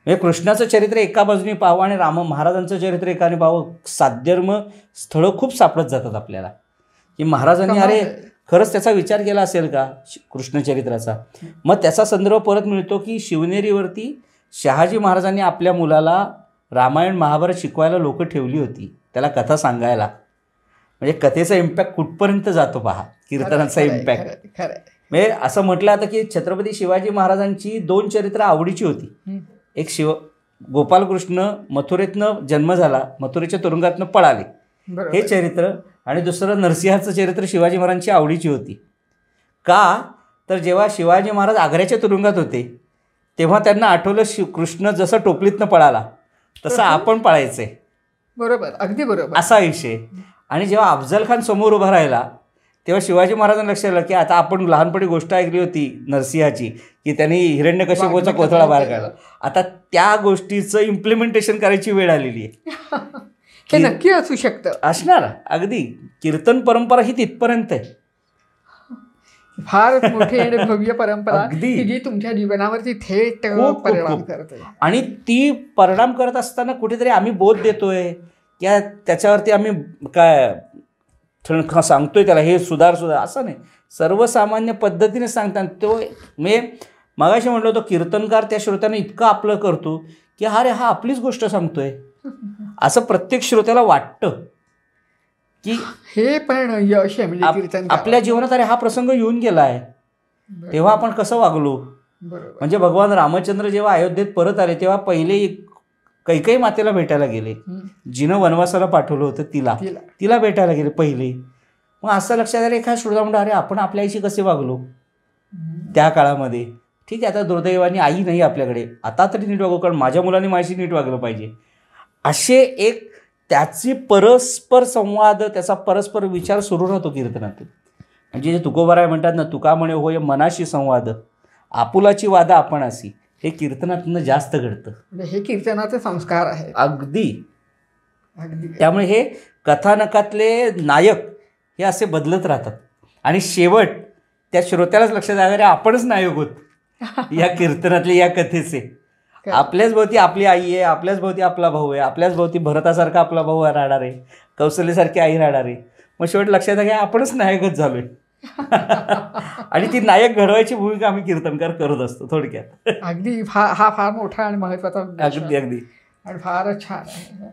Speaker 2: म्हणजे कृष्णाचं चरित्र एका बाजूने पाहावं आणि महाराजांचं चरित्र एकाने पाहावं, साध्यर्म स्थळं खूप सापडत जातात आपल्याला की महाराजांनी अरे खरंच त्याचा विचार केला असेल का कृष्णचरित्राचा. मग त्याचा संदर्भ परत मिळतो की शिवनेरीवरती शहाजी महाराजांनी आपल्या मुलाला रामायण महाभारत शिकवायला लोकं ठेवली होती, त्याला कथा सांगायला. म्हणजे कथेचा इम्पॅक्ट कुठपर्यंत जातो पहा, कीर्तनाचा इम्पॅक्ट. म्हणजे असं म्हटलं जातं की छत्रपती शिवाजी महाराजांची 2 चरित्र आवडीची होती. एक गोपालकृष्ण मथुरेतनं जन्म झाला, मथुरेच्या तुरुंगातनं पळाले हे चरित्र, आणि दुसरं नरसिंहाचं चरित्र शिवाजी महाराजांची आवडीची होती. का तर जेव्हा शिवाजी महाराज आग्र्याच्या तुरुंगात होते तेव्हा त्यांना आठवलं कृष्ण जसं टोपलीतनं पळाला तसं आपण पळायचंय.
Speaker 1: बरोबर, अगदी बरोबर,
Speaker 2: असा विषय. आणि जेव्हा अफजल खान समोर उभा राहिला तेव्हा शिवाजी महाराजांना लक्षात आलं की आता आपण लहानपणी गोष्ट ऐकली होती नरसिंहाची की त्यांनी हिरण्यकश्यपूचा कोथळा बाहेर काढला, आता त्या गोष्टीचं इम्प्लिमेंटेशन करायची वेळ आलेली आहे.
Speaker 1: हे नक्की असू शकतं,
Speaker 2: असणार. अगदी कीर्तन परंपरा ही तिथपर्यंत आहे,
Speaker 1: फार मोठी आणि भव्य परंपरा की जी तुमच्या जीवनावरती थेट परिणाम करते.
Speaker 2: आणि ती परिणाम करत असताना कुठेतरी आम्ही बोध देतोय किंवा त्याच्यावरती आम्ही काय सांगतोय त्याला हे सुधार असं नाही, सर्वसामान्य पद्धतीने सांगतात. तो मी मगाशी म्हटलं होतं कीर्तनकार त्या श्रोत्यांना इतकं आपलं करतो की अरे हा आपलीच गोष्ट सांगतोय असं प्रत्येक श्रोत्याला वाटतं की
Speaker 1: हे पण यश आहे. म्हणजे कीर्तन
Speaker 2: आपल्या जीवनात अरे हा प्रसंग येऊन गेला आहे, तेव्हा आपण कसं वागलो. म्हणजे भगवान रामचंद्र जेव्हा अयोध्येत परत आले तेव्हा पहिले कैकेयी मातेला भेटायला गेले, जिनं वनवासाला पाठवलं होतं तिला भेटायला गेले पहिले. मग असं लक्षात आलं एका श्रोता म्हणतो अरे आपण आपल्या आईशी कसे वागलो त्या काळामध्ये. ठीक आहे, आता दुर्दैवाने आई नाही आपल्याकडे, आता तरी नीट वागू, कारण माझ्या मुलांनी माझ्याशी नीट वागलं पाहिजे. असे एक त्याची परस्पर संवाद, त्याचा परस्पर विचार सुरू राहतो कीर्तनातून. म्हणजे जे तुकोबाराय म्हणतात ना, तुका म्हणे होय मनाशी संवाद, आपुलाची वादा आपणासी, हे कीर्तनातून जास्त घडतं.
Speaker 1: हे कीर्तनाचे संस्कार आहेत.
Speaker 2: अगदी अगदी. त्यामुळे हे कथानकातले नायक हे असे बदलत राहतात आणि शेवट त्या श्रोत्यालाच लक्षात आलं आपणच नायक होत या कीर्तनातले, या कथेचे. आपल्याच भोवती आपली आई आहे, आपल्याच भोवती आपला भाऊ आहे, आपल्याच भोवती भरतासारखा आपला भाऊ राहणार आहे, कौशल्यसारखी आई राहणार आहे. मग शेवट लक्षात आलं आपणच नायकच झालोय. आणि ती नायक घडवायची भूमिका आम्ही कीर्तनकार करत असतो थोडक्यात.
Speaker 1: अगदी हा फार मोठा आणि महत्वाचा
Speaker 2: अगदी अगदी
Speaker 1: आणि फारच छान आहे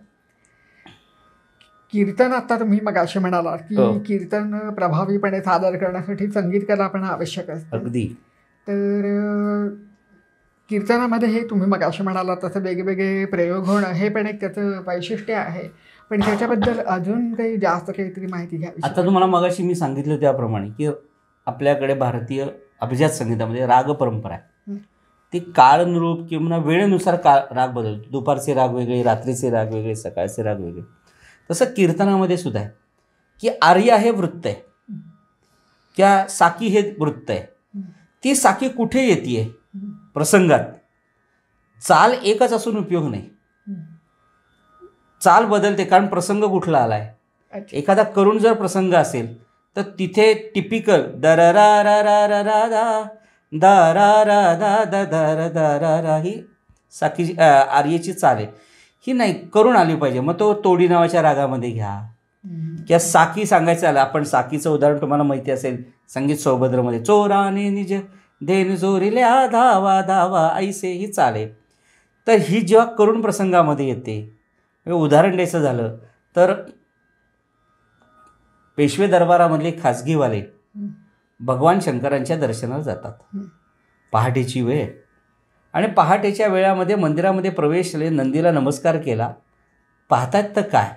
Speaker 1: कीर्तन. आता तुम्ही मग असे म्हणालात की कीर्तन प्रभावीपणे सादर करण्यासाठी संगीत कला पण आवश्यक असते.
Speaker 2: अगदी.
Speaker 1: तर कीर्तनामध्ये हे तुम्ही मग असे म्हणालात तसं वेगवेगळे प्रयोग होणं हे पण एक त्याचं वैशिष्ट्य आहे. पण ह्याच्याबद्दल अजून काही जास्त काहीतरी माहिती घ्यावी.
Speaker 2: आता तुम्हाला मगाशी मी सांगितलं त्याप्रमाणे की आपल्याकडे भारतीय अभिजात संगीतामध्ये राग परंपरा आहे. ती काळानुरूप किंवा वेळेनुसार राग बदलतो. दुपारचे राग वेगळे, रात्रीचे राग वेगळे, सकाळचे राग वेगळे. तसं कीर्तनामध्ये सुद्धा आहे की आर्या हे वृत्त आहे, त्या साकी हे वृत्त आहे. ती साकी कुठे येते प्रसंगात. चाल एकच असून उपयोग नाही, चाल बदलते, कारण प्रसंग कुठला आलाय. एखादा करुण जर प्रसंग असेल तर तिथे टिपिकल दरा रा रा रा रा रा दारा रा दा दा दा दा रा ही साकी आर्येची चाल आहे. ही नाही करून आली पाहिजे. मग तो तोडी नावाच्या रागामध्ये घ्या किंवा साकी सांगायचं आलं. आपण साकीचं उदाहरण तुम्हाला माहिती असेल संगीत सौभद्रमध्ये, चोराने निज देन चोरिल्या धावा धावा ऐसे ही चाल आहे. तर ही जेव्हा करुण प्रसंगामध्ये येते, उदाहरण द्यायचं झालं तर पेशवे दरबारामधले खाजगीवाले भगवान शंकरांच्या दर्शनाला जातात. पहाटेची वेळ आणि पहाटेच्या वेळामध्ये मंदिरामध्ये प्रवेश केले, नंदीला नमस्कार केला. पाहतात तर काय,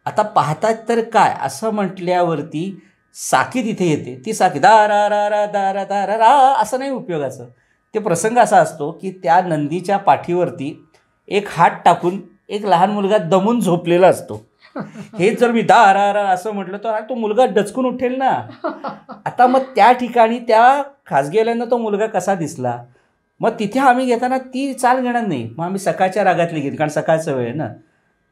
Speaker 2: आता पाहतात तर काय असं म्हटल्यावरती साकी तिथे येते. ती साकी दारा रा रा दारा दारा रा असं नाही उपयोगाचं. ते प्रसंग असा असतो की त्या नंदीच्या पाठीवरती एक हात टाकून एक लहान मुलगा दमून झोपलेला असतो. हे जर मी दारा रा असं म्हटलं तर तो मुलगा डचकून उठेल ना. आता मग त्या ठिकाणी त्या खाजगीवाल्यांना तो मुलगा कसा दिसला, मग तिथे आम्ही घेताना ती चाल घेणार नाही. मग आम्ही सकाळच्या रागातली घेतो, कारण सकाळचं वेळ ना.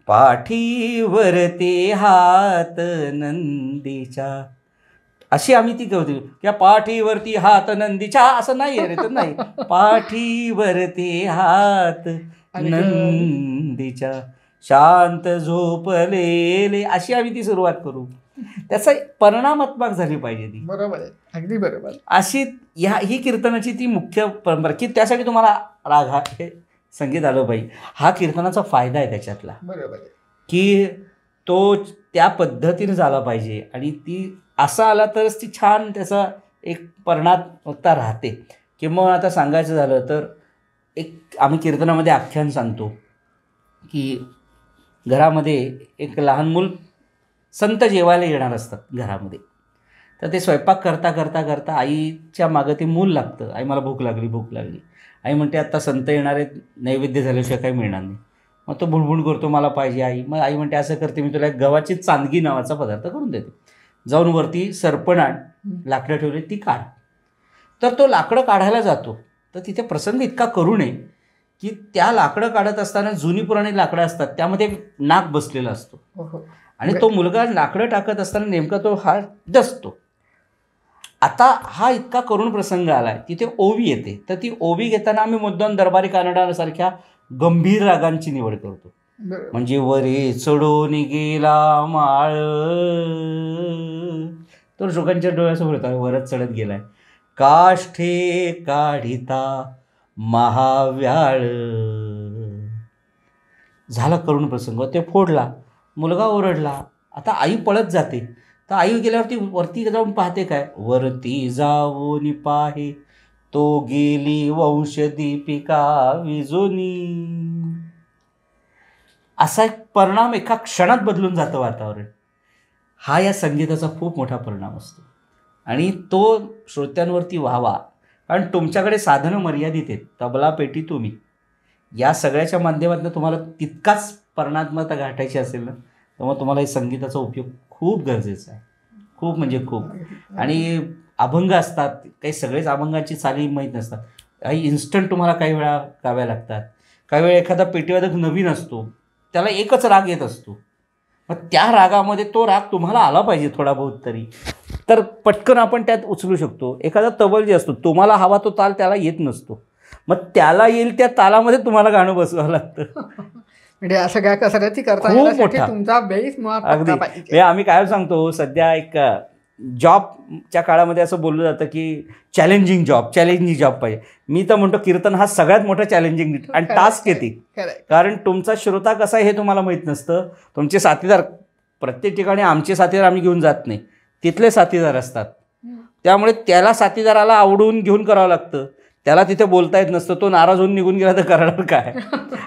Speaker 2: पाठीवर ते हात नंदीच्या अशी आम्ही ती करतो. किंवा पाठीवरती हात नंदीच्या असं नाही रे, तर नाही. पाठीवरती हात नंदीच्या शांत झोपलेले अशी आम्ही ती सुरुवात करू. त्याचा परिणामात्मक झाली पाहिजे ती.
Speaker 1: बरोबर आहे, अगदी बरोबर.
Speaker 2: अशी ही कीर्तनाची ती मुख्य परंपरा की त्यासाठी तुम्हाला राग हे संगीत आलं पाहिजे. हा कीर्तनाचा फायदा आहे त्याच्यातला.
Speaker 1: बरोबर आहे
Speaker 2: की तो त्या पद्धतीने झाला पाहिजे आणि ती असा आला तरच ती छान त्याचा एक परिणामता राहते. किंवा आता सांगायचं झालं तर एक आम्ही कीर्तनामध्ये आख्यान सांगतो की घरामध्ये एक लहान मूल संत जेवायला येणार असतात घरामध्ये. तर ते स्वयंपाक करता करता करता आईच्या मागं ते मूल लागतं. आई मला भूक लागली भूक लागली. आई म्हणते आत्ता संत येणार आहेत, नैवेद्य झाल्याशिवाय काही मिळणार नाही. मग तो भुणभुण करतो मला पाहिजे आई. मग आई म्हणते असं करते, मी तुला एक गव्हाची चांदगी नावाचा पदार्थ करून देते. जाऊन वरती सरपण आण, लाकडं ठेवले ती काढ. तर तो लाकडं काढायला जातो. तर तिथे प्रसंग इतका करून आहे की त्या लाकडं काढत असताना जुनी पुराणी लाकडं असतात, त्यामध्ये नाक बसलेला असतो आणि तो मुलगा लाकडं टाकत असताना नेमका तो हा डसतो. आता हा इतका करुण प्रसंग आला आहे, तिथे ओवी येते. तर ती ओवी घेताना आम्ही मुद्दाम दरबारी कानडासारख्या गंभीर रागांची निवड करतो. म्हणजे वरे चढून गेला माळ, तो शोकांच्या डोळ्यासमोर होता, वरच चढत गेलाय. काष्ठे काढिता महाव्याळ, झाला करुण प्रसंग. ते फोडला, मुलगा ओरडला. आता आई पळत जाते. तर आई गेल्यावरती वरती जाऊन पाहते काय, वरती जाऊन पाहे तो गेली वंशदीपिका विजोनी. असा एक परिणाम एका क्षणात बदलून जातं वातावरण. हा या संगीताचा खूप मोठा परिणाम असतो आणि तो श्रोत्यांवरती व्हावा. कारण तुमच्याकडे साधनं मर्यादित आहेत. तबला पेटी तुम्ही या सगळ्याच्या माध्यमातून तुम्हाला तितकाच परिणात्मकता गाठायची असेल ना, तर मग तुम्हाला हे संगीताचा उपयोग खूप गरजेचा आहे. खूप म्हणजे खूप. आणि अभंग असतात, काही सगळेच अभंगांची चाली माहीत नसतात. काही इन्स्टंट तुम्हाला काही वेळा गाव्या लागतात. काही वेळा एखादा पेटीवादक नवीन असतो, त्याला एकच राग येत असतो. मग त्या रागामध्ये तो राग तुम्हाला आला पाहिजे थोडा बहुत तरी, तर पटकन आपण त्यात उचलू शकतो. एखादा तबल जे असतो, तुम्हाला हवा तो ताल त्याला येत नसतो, मग त्याला येईल त्या तालामध्ये तुम्हाला गाणं बसवावं लागतं.
Speaker 1: म्हणजे असं काय कसरती करता तुमचा बेस
Speaker 2: अगदी. आम्ही काय सांगतो, सध्या एक जॉबच्या काळामध्ये असं बोललं जातं की चॅलेंजिंग जॉब पाहिजे. मी तर म्हणतो कीर्तन हा सगळ्यात मोठा चॅलेंजिंग आणि टास्क येते. कारण तुमचा श्रोता कसा आहे हे तुम्हाला माहीत नसतं. तुमचे साथीदार, प्रत्येक ठिकाणी आमचे साथीदार आम्ही घेऊन जात नाही, तिथले साथीदार असतात. त्यामुळे त्याला साथीदाराला आवडून घेऊन करावं लागतं. त्याला तिथे बोलता येत नसतं, तो नाराज होऊन निघून गेला तर करणार काय.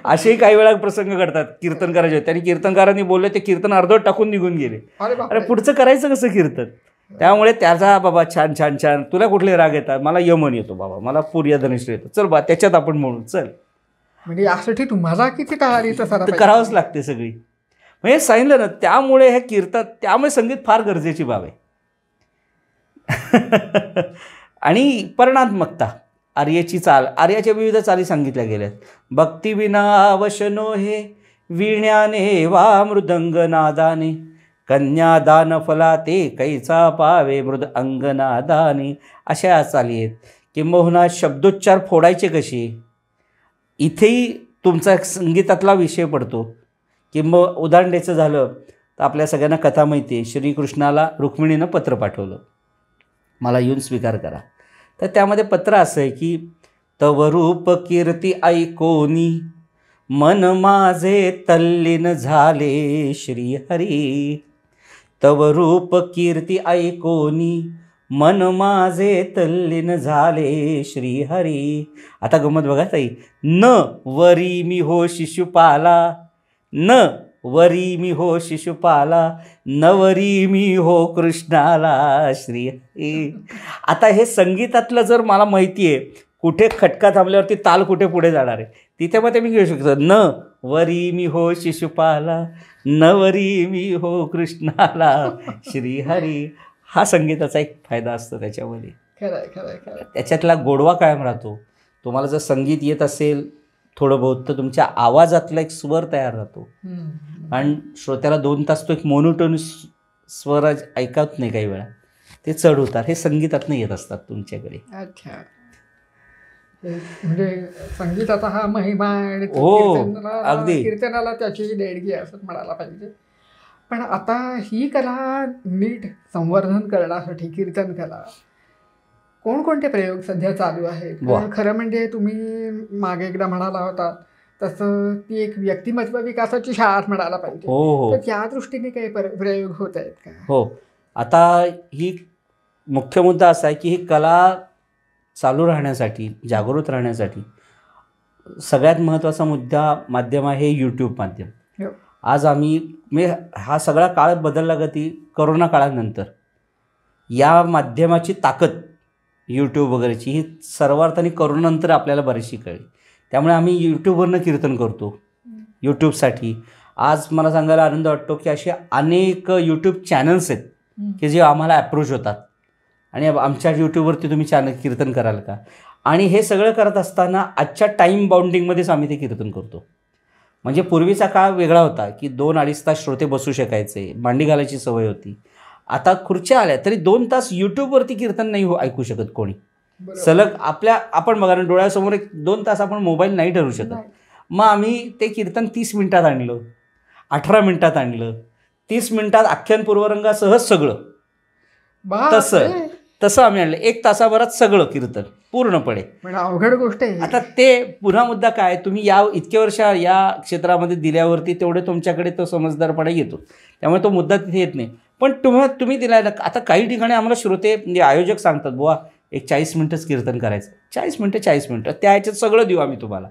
Speaker 2: असेही काही वेळा प्रसंग घडतात कीर्तन करायचे. त्यांनी कीर्तनकारांनी बोलले, ते कीर्तन अर्धवट टाकून निघून गेले. अरे पुढचं करायचं कसं कीर्तन. त्यामुळे त्याचा बाबा छान छान छान, तुला कुठले राग येतात, मला यमन येतो बाबा, मला पूर्य धनिष्ठ येतो, चल बा त्याच्यात आपण म्हणू चल.
Speaker 1: म्हणजे यासाठी तुम्हाला किती तयारीचं सर
Speaker 2: तर करावंच लागते सगळी. म्हणजे सांगितलं ना, त्यामुळे हे कीर्तन, त्यामुळे संगीत फार गरजेची बाब आहे. आणि परिणात्मकता, आर्याची चाल, आर्याच्या विविध चाली सांगितल्या गेल्यात. भक्ती विना वशनो हे, वीण्याने वा मृदंग नादाने, कन्यादान फला ते कैचा पावे मृद अंगनादाने. अशा चाली आहेत. किंबहुना शब्दोच्चार फोडायचे कसे, इथेही तुमचा संगीतातला विषय पडतो. किंब उदाहरण द्यायचं झालं तर आपल्या सगळ्यांना कथा माहिती आहे, श्रीकृष्णाला रुक्मिणीनं पत्र पाठवलं, मला येऊन स्वीकार करा. तर त्यामध्ये पत्र असं आहे की, तव रूप कीर्ती ऐकोनी मन माझे तल्लीन झाले श्रीहरी. तव रूप कीर्ती ऐकोनी मन माझे तल्लीन झाले श्रीहरी. आता गंमत बघा ताई, न वरी मी हो शिशुपाला, न वरी मी हो शिशुपाला, नवरी मी हो कृष्णाला श्रीहरी. आता हे संगीतातलं जर मला माहिती आहे कुठे खटका थांबल्यावरती ताल कुठे पुढे जाणार आहे, तिथे मग ते मी घेऊ शकतो. न वरी मी हो शिशुपाला, नवरी मी हो कृष्णाला श्रीहरी. हा संगीताचा एक फायदा असतो त्याच्यामध्ये.
Speaker 1: खरंय खरंय खरंय.
Speaker 2: त्याच्यातला गोडवा कायम राहतो. तुम्हाला जर संगीत येत असेल थोडं बहुत, तर तुमच्या आवाजातला एक स्वर तयार राहतो. आणि श्रोत्याला 2 तास तो एक मोनोटोन स्वर ऐकत नाही काही वेळा, ते चढ होतात. हे संगीतातनं येत असतात तुमच्याकडे.
Speaker 1: अच्छा, म्हणजे संगीताचा हा महिमा आणि
Speaker 2: अगदी
Speaker 1: कीर्तनाला त्याची देणगी असं म्हणायला पाहिजे. पण आता ही कला नीट संवर्धन करण्यासाठी कीर्तन कला कोणकोणते प्रयोग सध्या चालू आहेत? खरं म्हणजे तुम्ही मागे एकदा म्हणाला होता तसं ती एक व्यक्तिमत्व विकासाची शाळाच म्हणायला पाहिजे. तर त्या दृष्टीने काही प्रयोग होत आहेत का?
Speaker 2: हो, आता ही मुख्य मुद्दा असा आहे की ही कला चालू राहण्यासाठी, जागृत राहण्यासाठी सगळ्यात महत्त्वाचा मुद्दा माध्यम आहे यूट्यूब माध्यम. आज मी हा सगळा काळ बदलला गती करोना काळानंतर. या माध्यमाची ताकद यूट्यूब वगैरेची ही सर्वार्थाने करोनानंतर आपल्याला बरीचशी कळली. त्यामुळे आम्ही यूट्यूबवरनं कीर्तन करतो यूट्यूबसाठी. आज मला सांगायला आनंद वाटतो की असे अनेक यूट्यूब चॅनल्स आहेत की जे आम्हाला अप्रोच होतात आणि आमच्या यूट्यूबवरती तुम्ही कीर्तन कराल का. आणि हे सगळं करत असताना आजच्या टाईम बाउंडिंगमध्येच आम्ही ते कीर्तन करतो. म्हणजे पूर्वीचा काळ वेगळा होता की 2-2.5 तास श्रोते बसू शकायचे, मांडी घालायची सवय होती. आता खुर्च्या आल्या तरी 2 तास यूट्यूबवरती कीर्तन नाही ऐकू शकत कोणी सलग. आपण बघा ना, डोळ्यासमोर 2 तास आपण मोबाईल नाही ठरवू शकत. मग आम्ही ते कीर्तन 30 मिनिटात आणलं, 18 मिनिटात आणलं, 30 मिनिटात आख्यान पूर्वरंगासह सगळं तसं आम्ही आणलं. 1 तासाभरात सगळं कीर्तन पूर्णपणे.
Speaker 1: अवघड गोष्ट आहे.
Speaker 2: आता ते पुन्हा मुद्दा काय, तुम्ही इतके वर्ष या क्षेत्रामध्ये दिल्यावरती तेवढे तुमच्याकडे तो समजदारपणा येतो. त्यामुळे तो मुद्दा तिथे येत नाही. पण तुम्ही दिलाय. आता काही ठिकाणी आम्हाला श्रोते म्हणजे आयोजक सांगतात, बुवा एक 40 मिनिटंच कीर्तन करायचं, 40 मिनिटं त्या ह्याच्यात सगळं देऊ आम्ही तुम्हाला.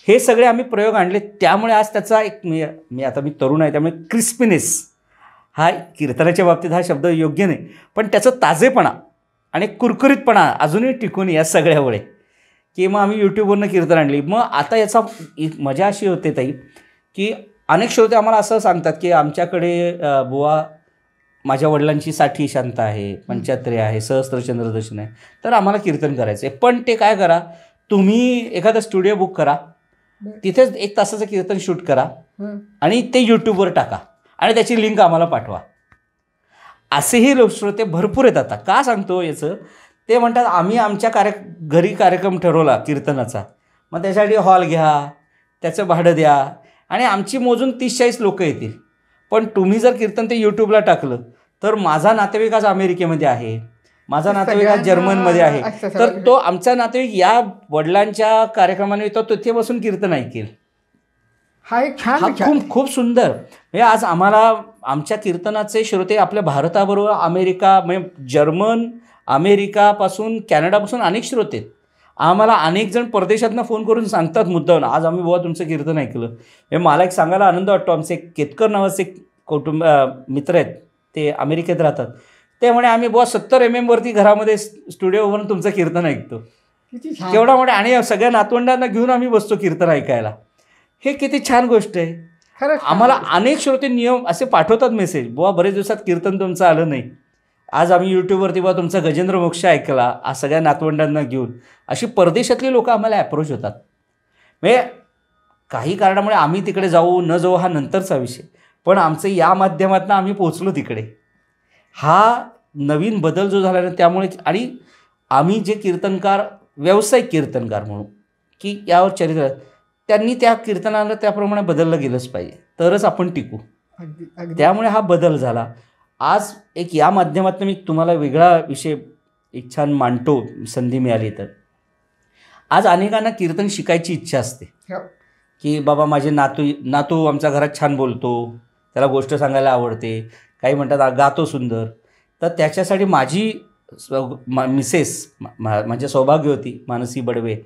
Speaker 2: हे सगळे आम्ही प्रयोग आणले. त्यामुळे आज त्याचा एक मी तरुण आहे त्यामुळे क्रिस्पीनेस, हा कीर्तनाच्या बाबतीत हा शब्द योग्य नाही, पण त्याचं ताजेपणा आणि कुरकुरीतपणा अजूनही टिकून या सगळ्यामुळे की मग आम्ही यूट्यूबवरनं कीर्तन आणली. मग आता याचा मजा अशी होते ताई की अनेक श्रोते आम्हाला असं सांगतात की आमच्याकडे बुवा माझ्या वडिलांची 60 शांत आहे, 75 आहे, सहस्त्रचंद्रदर्शन आहे, तर आम्हाला कीर्तन करायचं आहे. पण ते काय करा, तुम्ही एखादा स्टुडिओ बुक करा, तिथेच 1 तासाचं कीर्तन शूट करा आणि ते यूट्यूबवर टाका आणि त्याची लिंक आम्हाला पाठवा. असेही श्रोते भरपूर येतात. आता का सांगतो याचं, ते म्हणतात आम्ही आमच्या घरी कार्यक्रम ठरवला कीर्तनाचा, मग त्यासाठी हॉल घ्या, त्याचं भाडं द्या आणि आमची मोजून 30-40 लोकं येतील. पण तुम्ही जर कीर्तन ते यूट्यूबला टाकलं तर माझा नातेवाईक आज अमेरिकेमध्ये आहे, माझा नातेवाईक आज जर्मनमध्ये आहे, तर तो आमचा नातेवाईक या वडिलांच्या कार्यक्रमाने येतो, तिथे बसून कीर्तन ऐकेल.
Speaker 1: हा एक छान
Speaker 2: खूप सुंदर. म्हणजे आज आम्हाला आमच्या कीर्तनाचे श्रोते आपल्या भारताबरोबर अमेरिका, म्हणजे जर्मन, अमेरिकापासून कॅनडापासून अनेक श्रोते आहेत. आम्हाला अनेक जण परदेशातनं फोन करून सांगतात मुद्दाम, आज आम्ही बुवा तुमचं कीर्तन ऐकलं. हे मला एक सांगायला आनंद वाटतो. आमचे एक केतकर नावाचे एक मित्र आहेत, ते अमेरिकेत राहतात. ते म्हणे आम्ही बुवा 70 mm वरती घरामध्ये स्टुडिओवरून तुमचं कीर्तन ऐकतो.
Speaker 1: किती छान.
Speaker 2: केवढा म्हणे, आणि सगळ्या नातवंडांना घेऊन आम्ही बसतो कीर्तन ऐकायला. हे किती छान गोष्ट आहे.
Speaker 1: खरंच
Speaker 2: आम्हाला अनेक श्रोते नियम असे पाठवतात मेसेज, बुवा बरेच दिवसात कीर्तन तुमचं आलं नाही, आज आम्ही यूट्यूबवरती बुवा तुमचा गजेंद्र मोक्ष ऐकला, आज सगळ्या नातवंडांना घेऊन. अशी परदेशातली लोक आम्हाला अप्रोच होतात. म्हणजे काही कारणामुळे आम्ही तिकडे जाऊ न जाऊ हा नंतरचा विषय, पण आमचं या माध्यमातून आम्ही पोहोचलो तिकडे. हा नवीन बदल जो झाला ना, त्यामुळे. आणि आम्ही जे कीर्तनकार, व्यावसायिक कीर्तनकार म्हणून की यावर चरित्र, त्यांनी त्या कीर्तनाला त्याप्रमाणे बदललं गेलंच पाहिजे, तरच आपण टिकू.
Speaker 1: अगदी अगदी.
Speaker 2: त्यामुळे हा बदल झाला. आज एक या माध्यमातून मी तुम्हाला वेगळा विषय एक छान मांडतो, संधी मिळाली तर. आज अनेकांना कीर्तन शिकायची इच्छा असते
Speaker 1: हो.
Speaker 2: की बाबा माझे नातू आमच्या घरात छान बोलतो, त्याला गोष्ट सांगायला आवडते, काही म्हणतात गातो सुंदर. तर त्याच्यासाठी माझी मिसेस म्हणजे सौभाग्यवती मानसी बडवे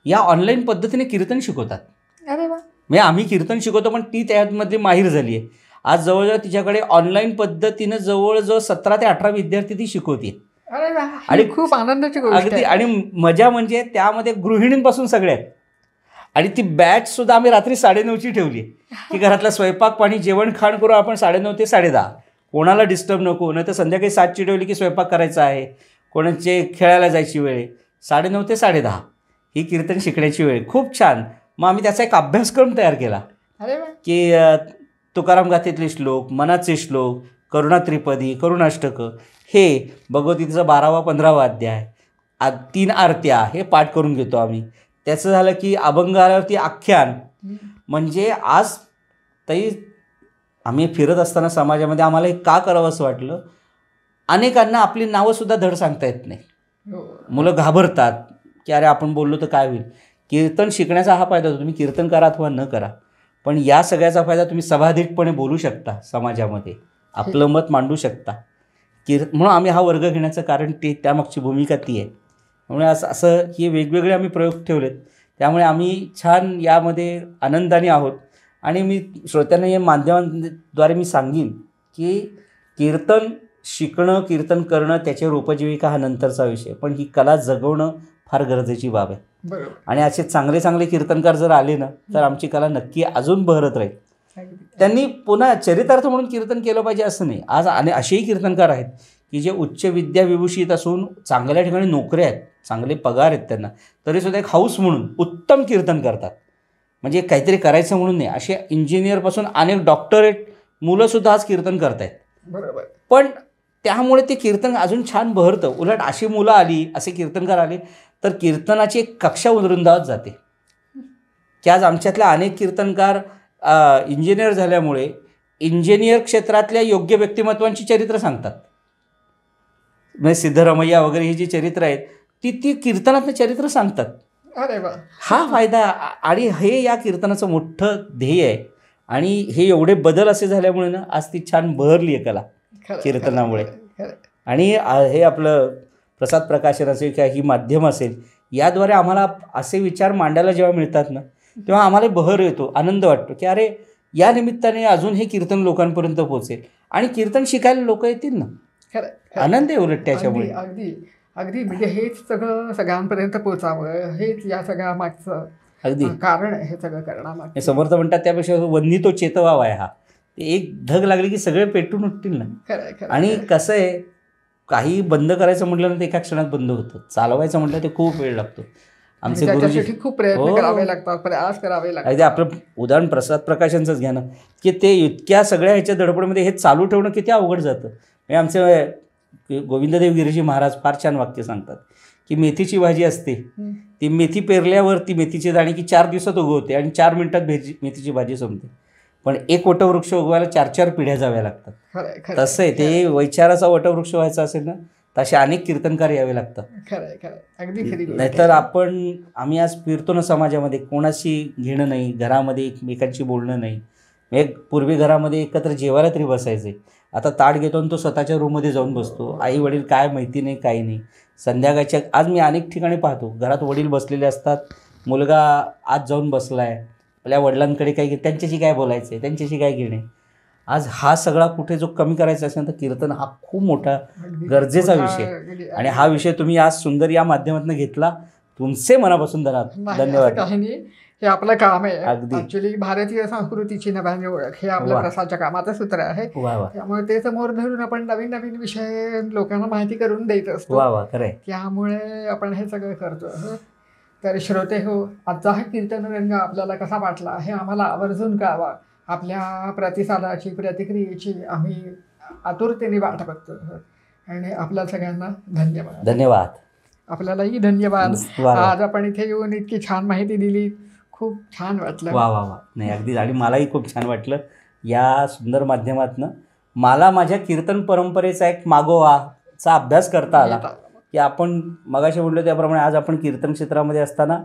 Speaker 2: या ऑनलाईन पद्धतीने कीर्तन शिकवतात.
Speaker 1: अरे वा.
Speaker 2: म्हणजे आम्ही कीर्तन शिकवतो, पण ती त्यामध्ये माहीर झाली आहे. आज जवळजवळ तिच्याकडे ऑनलाईन पद्धतीनं जवळजवळ 17 ते 18 विद्यार्थी ती शिकवते.
Speaker 1: अरे वा.
Speaker 2: आणि
Speaker 1: खूप आनंदाची गोष्ट
Speaker 2: अगदी.
Speaker 1: आहे.
Speaker 2: आणि मजा म्हणजे त्यामध्ये गृहिणींपासून सगळ्यात. आणि ती बॅचसुद्धा आम्ही रात्री 9:30ची ठेवली की घरातला स्वयंपाक पाणी जेवण खाण करू आपण 9:30 ते 10:30, कोणाला डिस्टर्ब नको. नाही तर संध्याकाळी 7ची ठेवली की स्वयंपाक करायचा आहे, कोणाचे खेळायला जायची वेळ, 9:30 ते 10:30 ही कीर्तन शिकण्याची वेळ. खूप छान. मग आम्ही त्याचा एक अभ्यासक्रम तयार केला
Speaker 1: अरे वा.
Speaker 2: की तुकाराम गाथेतले श्लोक, मनाचे श्लोक, करुणा त्रिपदी, करुणाष्टकं, हे भगवद्गीतेचा 12वा 15वा अध्याय, 3 आरत्या हे पाठ करून घेतो आम्ही. त्याचं झालं की अभंग आल्यावरती आख्यान. म्हणजे आज ताई आम्ही फिरत असताना समाजामध्ये आम्हाला हे का करावं असं वाटलं, अनेकांना आपली नावंसुद्धा धड सांगता येत नाही.
Speaker 1: हो.
Speaker 2: मुलं घाबरतात की अरे आपण बोललो तर काय होईल. कीर्तन शिकण्याचा हा फायदा होतो. तुम्ही कीर्तन करा अथवा न करा, पण या सगळ्याचा फायदा तुम्ही सभाधीटपणे बोलू शकता, समाजामध्ये आपलं मत मांडू शकता. म्हणून आम्ही हा वर्ग घेण्याचं कारण त्यामागची भूमिका ती आहे. त्यामुळे असं हे वेगवेगळे आम्ही प्रयोग ठेवलेत. त्यामुळे आम्ही छान यामध्ये आनंदाने आहोत. आणि मी श्रोत्यांना या माध्यमांद्वारे मी सांगेन की कीर्तन शिकणं, कीर्तन करणं, त्याच्यावर उपजीविका हा नंतरचा विषय, पण ही कला जगवणं फार गरजेची बाब आहे.
Speaker 1: बरोबर.
Speaker 2: आणि असे चांगले चांगले कीर्तनकार जर आले ना, तर आमची कला नक्की अजून बहरत राहील. त्यांनी पुन्हा चरितार्थ म्हणून कीर्तन केलं पाहिजे असं नाही. आज असेही कीर्तनकार आहेत की जे उच्च विद्या विभूषित असून चांगल्या ठिकाणी नोकऱ्या आहेत, चांगले पगार आहेत त्यांना, तरीसुद्धा एक हाऊस म्हणून उत्तम कीर्तन करतात. म्हणजे काहीतरी करायचं म्हणून नाही. असे इंजिनियरपासून अनेक डॉक्टरेट मुलंसुद्धा आज कीर्तन करत आहेत.
Speaker 1: बरोबर.
Speaker 2: पण त्यामुळे ते कीर्तन अजून छान बहरतं. उलट अशी मुलं आली, असे कीर्तनकार आले, तर कीर्तनाची एक कक्षा उतरून जाते. की आज आमच्यातल्या अनेक कीर्तनकार इंजिनियर झाल्यामुळे इंजिनियर क्षेत्रातल्या योग्य व्यक्तिमत्वांची चरित्र सांगतात. म्हणजे सिद्धरामय्या वगैरे ही जी चरित्र आहेत ती कीर्तनातनं चरित्र सांगतात.
Speaker 1: अरे वा.
Speaker 2: हा फायदा. आणि हे या कीर्तनाचं मोठं ध्येय आहे. आणि हे एवढे बदल असे झाल्यामुळे ना, आज ती छान बहरली आहे कला कीर्तनामुळे. आणि हे आपलं प्रसाद प्रकाशन असेल किंवा ही माध्यम असेल, याद्वारे आम्हाला असे विचार मांडायला जेव्हा मिळतात ना, तेव्हा आम्हाला बहर येतो, आनंद वाटतो की अरे या निमित्ताने अजून हे कीर्तन लोकांपर्यंत पोहोचेल आणि कीर्तन शिकायला लोक येतील ना. आनंद आहे उलट त्याच्यामुळे.
Speaker 1: अगदी अगदी. म्हणजे हेच सगळं सगळ्यांपर्यंत पोचावं, हेच या सगळ्या मागचं
Speaker 2: अगदी
Speaker 1: कारण हे सगळं करण्यामागचं.
Speaker 2: समर्थ म्हणतात त्यापेक्षा वन्नी तो चेतवावा आहे. हा एक धग लागली की सगळे पेटून उठतील ना. आणि कसं आहे, काही बंद करायचं म्हटलं ना, ते एका क्षणात बंद होतं. चालवायचं म्हटलं ते खूप वेळ लागतो. आमचे गुरुजी
Speaker 1: खूप प्रयत्न करावे लागतात, प्रयास करावे लागतात.
Speaker 2: आपलं उदाहरण प्रसाद प्रकाशनचंच घ्या ना, की ते इतक्या सगळ्या ह्याच्या धडपडीमध्ये हे चालू ठेवणं किती अवघड जातं. म्हणजे आमचे गोविंददेव गिरीजी महाराज फार छान वाक्य सांगतात की मेथीची भाजी असते, ती मेथी पेरल्यावर ती मेथीची दाणे की 4 दिवसात उगवते आणि 4 मिनिटात मेथीची भाजी संपते. पण एक वटवृक्ष उगवायला 4 पिढ्या जाव्या लागतात. तसं आहे ते. वैचाराचा वटवृक्ष व्हायचा असेल ना, तसे अनेक कीर्तनकार यावे लागतात. नाहीतर आम्ही आज फिरतो ना समाजामध्ये, कोणाशी घेणं नाही, घरामध्ये एकमेकांशी बोलणं नाही. पूर्वी घरामध्ये एकत्र जेवायला तरी बसायचे. आता ताट घेतो आणि तो स्वतःच्या रूममध्ये जाऊन बसतो. आई वडील काय माहिती नाही, काही नाही. संध्याकाळच्या आज मी अनेक ठिकाणी पाहतो, घरात वडील बसलेले असतात, मुलगा आत जाऊन बसला आहे, आपल्या वडिलांकडे काही, त्यांच्याशी काय बोलायचं आहे, त्यांच्याशी काय घेणे. आज हा सगळा कुठे जो कमी करायचा असेल तर कीर्तन हा खूप मोठा गरजेचा विषय. आणि हा विषय तुम्ही आज सुंदर या माध्यमातून घेतला. तुमचे मनापासून धन्यवाद.
Speaker 1: काही नाही, हे आपलं काम आहे.
Speaker 2: अगदी.
Speaker 1: ऍक्च्युली भारतीय संस्कृतीची नव्याने ओळख हे आपल्या
Speaker 2: वा.
Speaker 1: प्रसारच्या कामाचं सूत्र आहे.
Speaker 2: वा वा
Speaker 1: त्यामुळे ते समोर धरून आपण नवीन नवीन विषय लोकांना माहिती करून देत असतो.
Speaker 2: वा वा खरंय.
Speaker 1: त्यामुळे आपण हे सगळं करतो. तर श्रोते हो, आजचा हा कीर्तन रंग आपल्याला कसा वाटला हे आम्हाला आवर्जून कळवा. आपल्या प्रतिसादाची, प्रतिक्रियेची आम्ही आतुरतेने वाट बघतो. आणि आपल्या सगळ्यांना धन्यवाद.
Speaker 2: धन्यवाद.
Speaker 1: आपल्यालाही धन्यवाद.
Speaker 2: वा वा.
Speaker 1: आज आपण इथे येऊन इतकी छान माहिती दिली, खूप छान वाटलं.
Speaker 2: वा वा वा. नाही अगदी, आणि मलाही खूप छान वाटलं या सुंदर माध्यमातनं. मला माझ्या कीर्तन परंपरेचा एक मागोवाचा अभ्यास करता आला की आपण मगाशी म्हटलं त्याप्रमाणे आज आपण कीर्तन क्षेत्रामध्ये असताना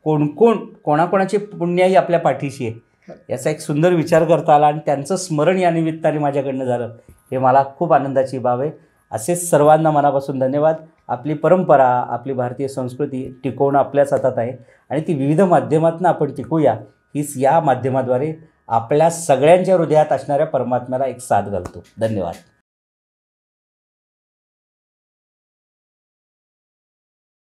Speaker 2: कोणाकोणाचे पुण्याही आपल्या पाठीशी आहे याचा एक सुंदर विचार करता आला, आणि त्यांचं स्मरण या निमित्ताने माझ्याकडनं झालं, हे मला खूप आनंदाची बाब आहे. असेच सर्वांना मनापासून धन्यवाद. आपली परंपरा, आपली भारतीय संस्कृती टिकवणं आपल्याच हातात आहे, आणि ती विविध माध्यमातून आपण टिकूया, हीच या माध्यमाद्वारे आपल्या सगळ्यांच्या हृदयात असणाऱ्या परमात्म्याला एक साथ घालतो. धन्यवाद.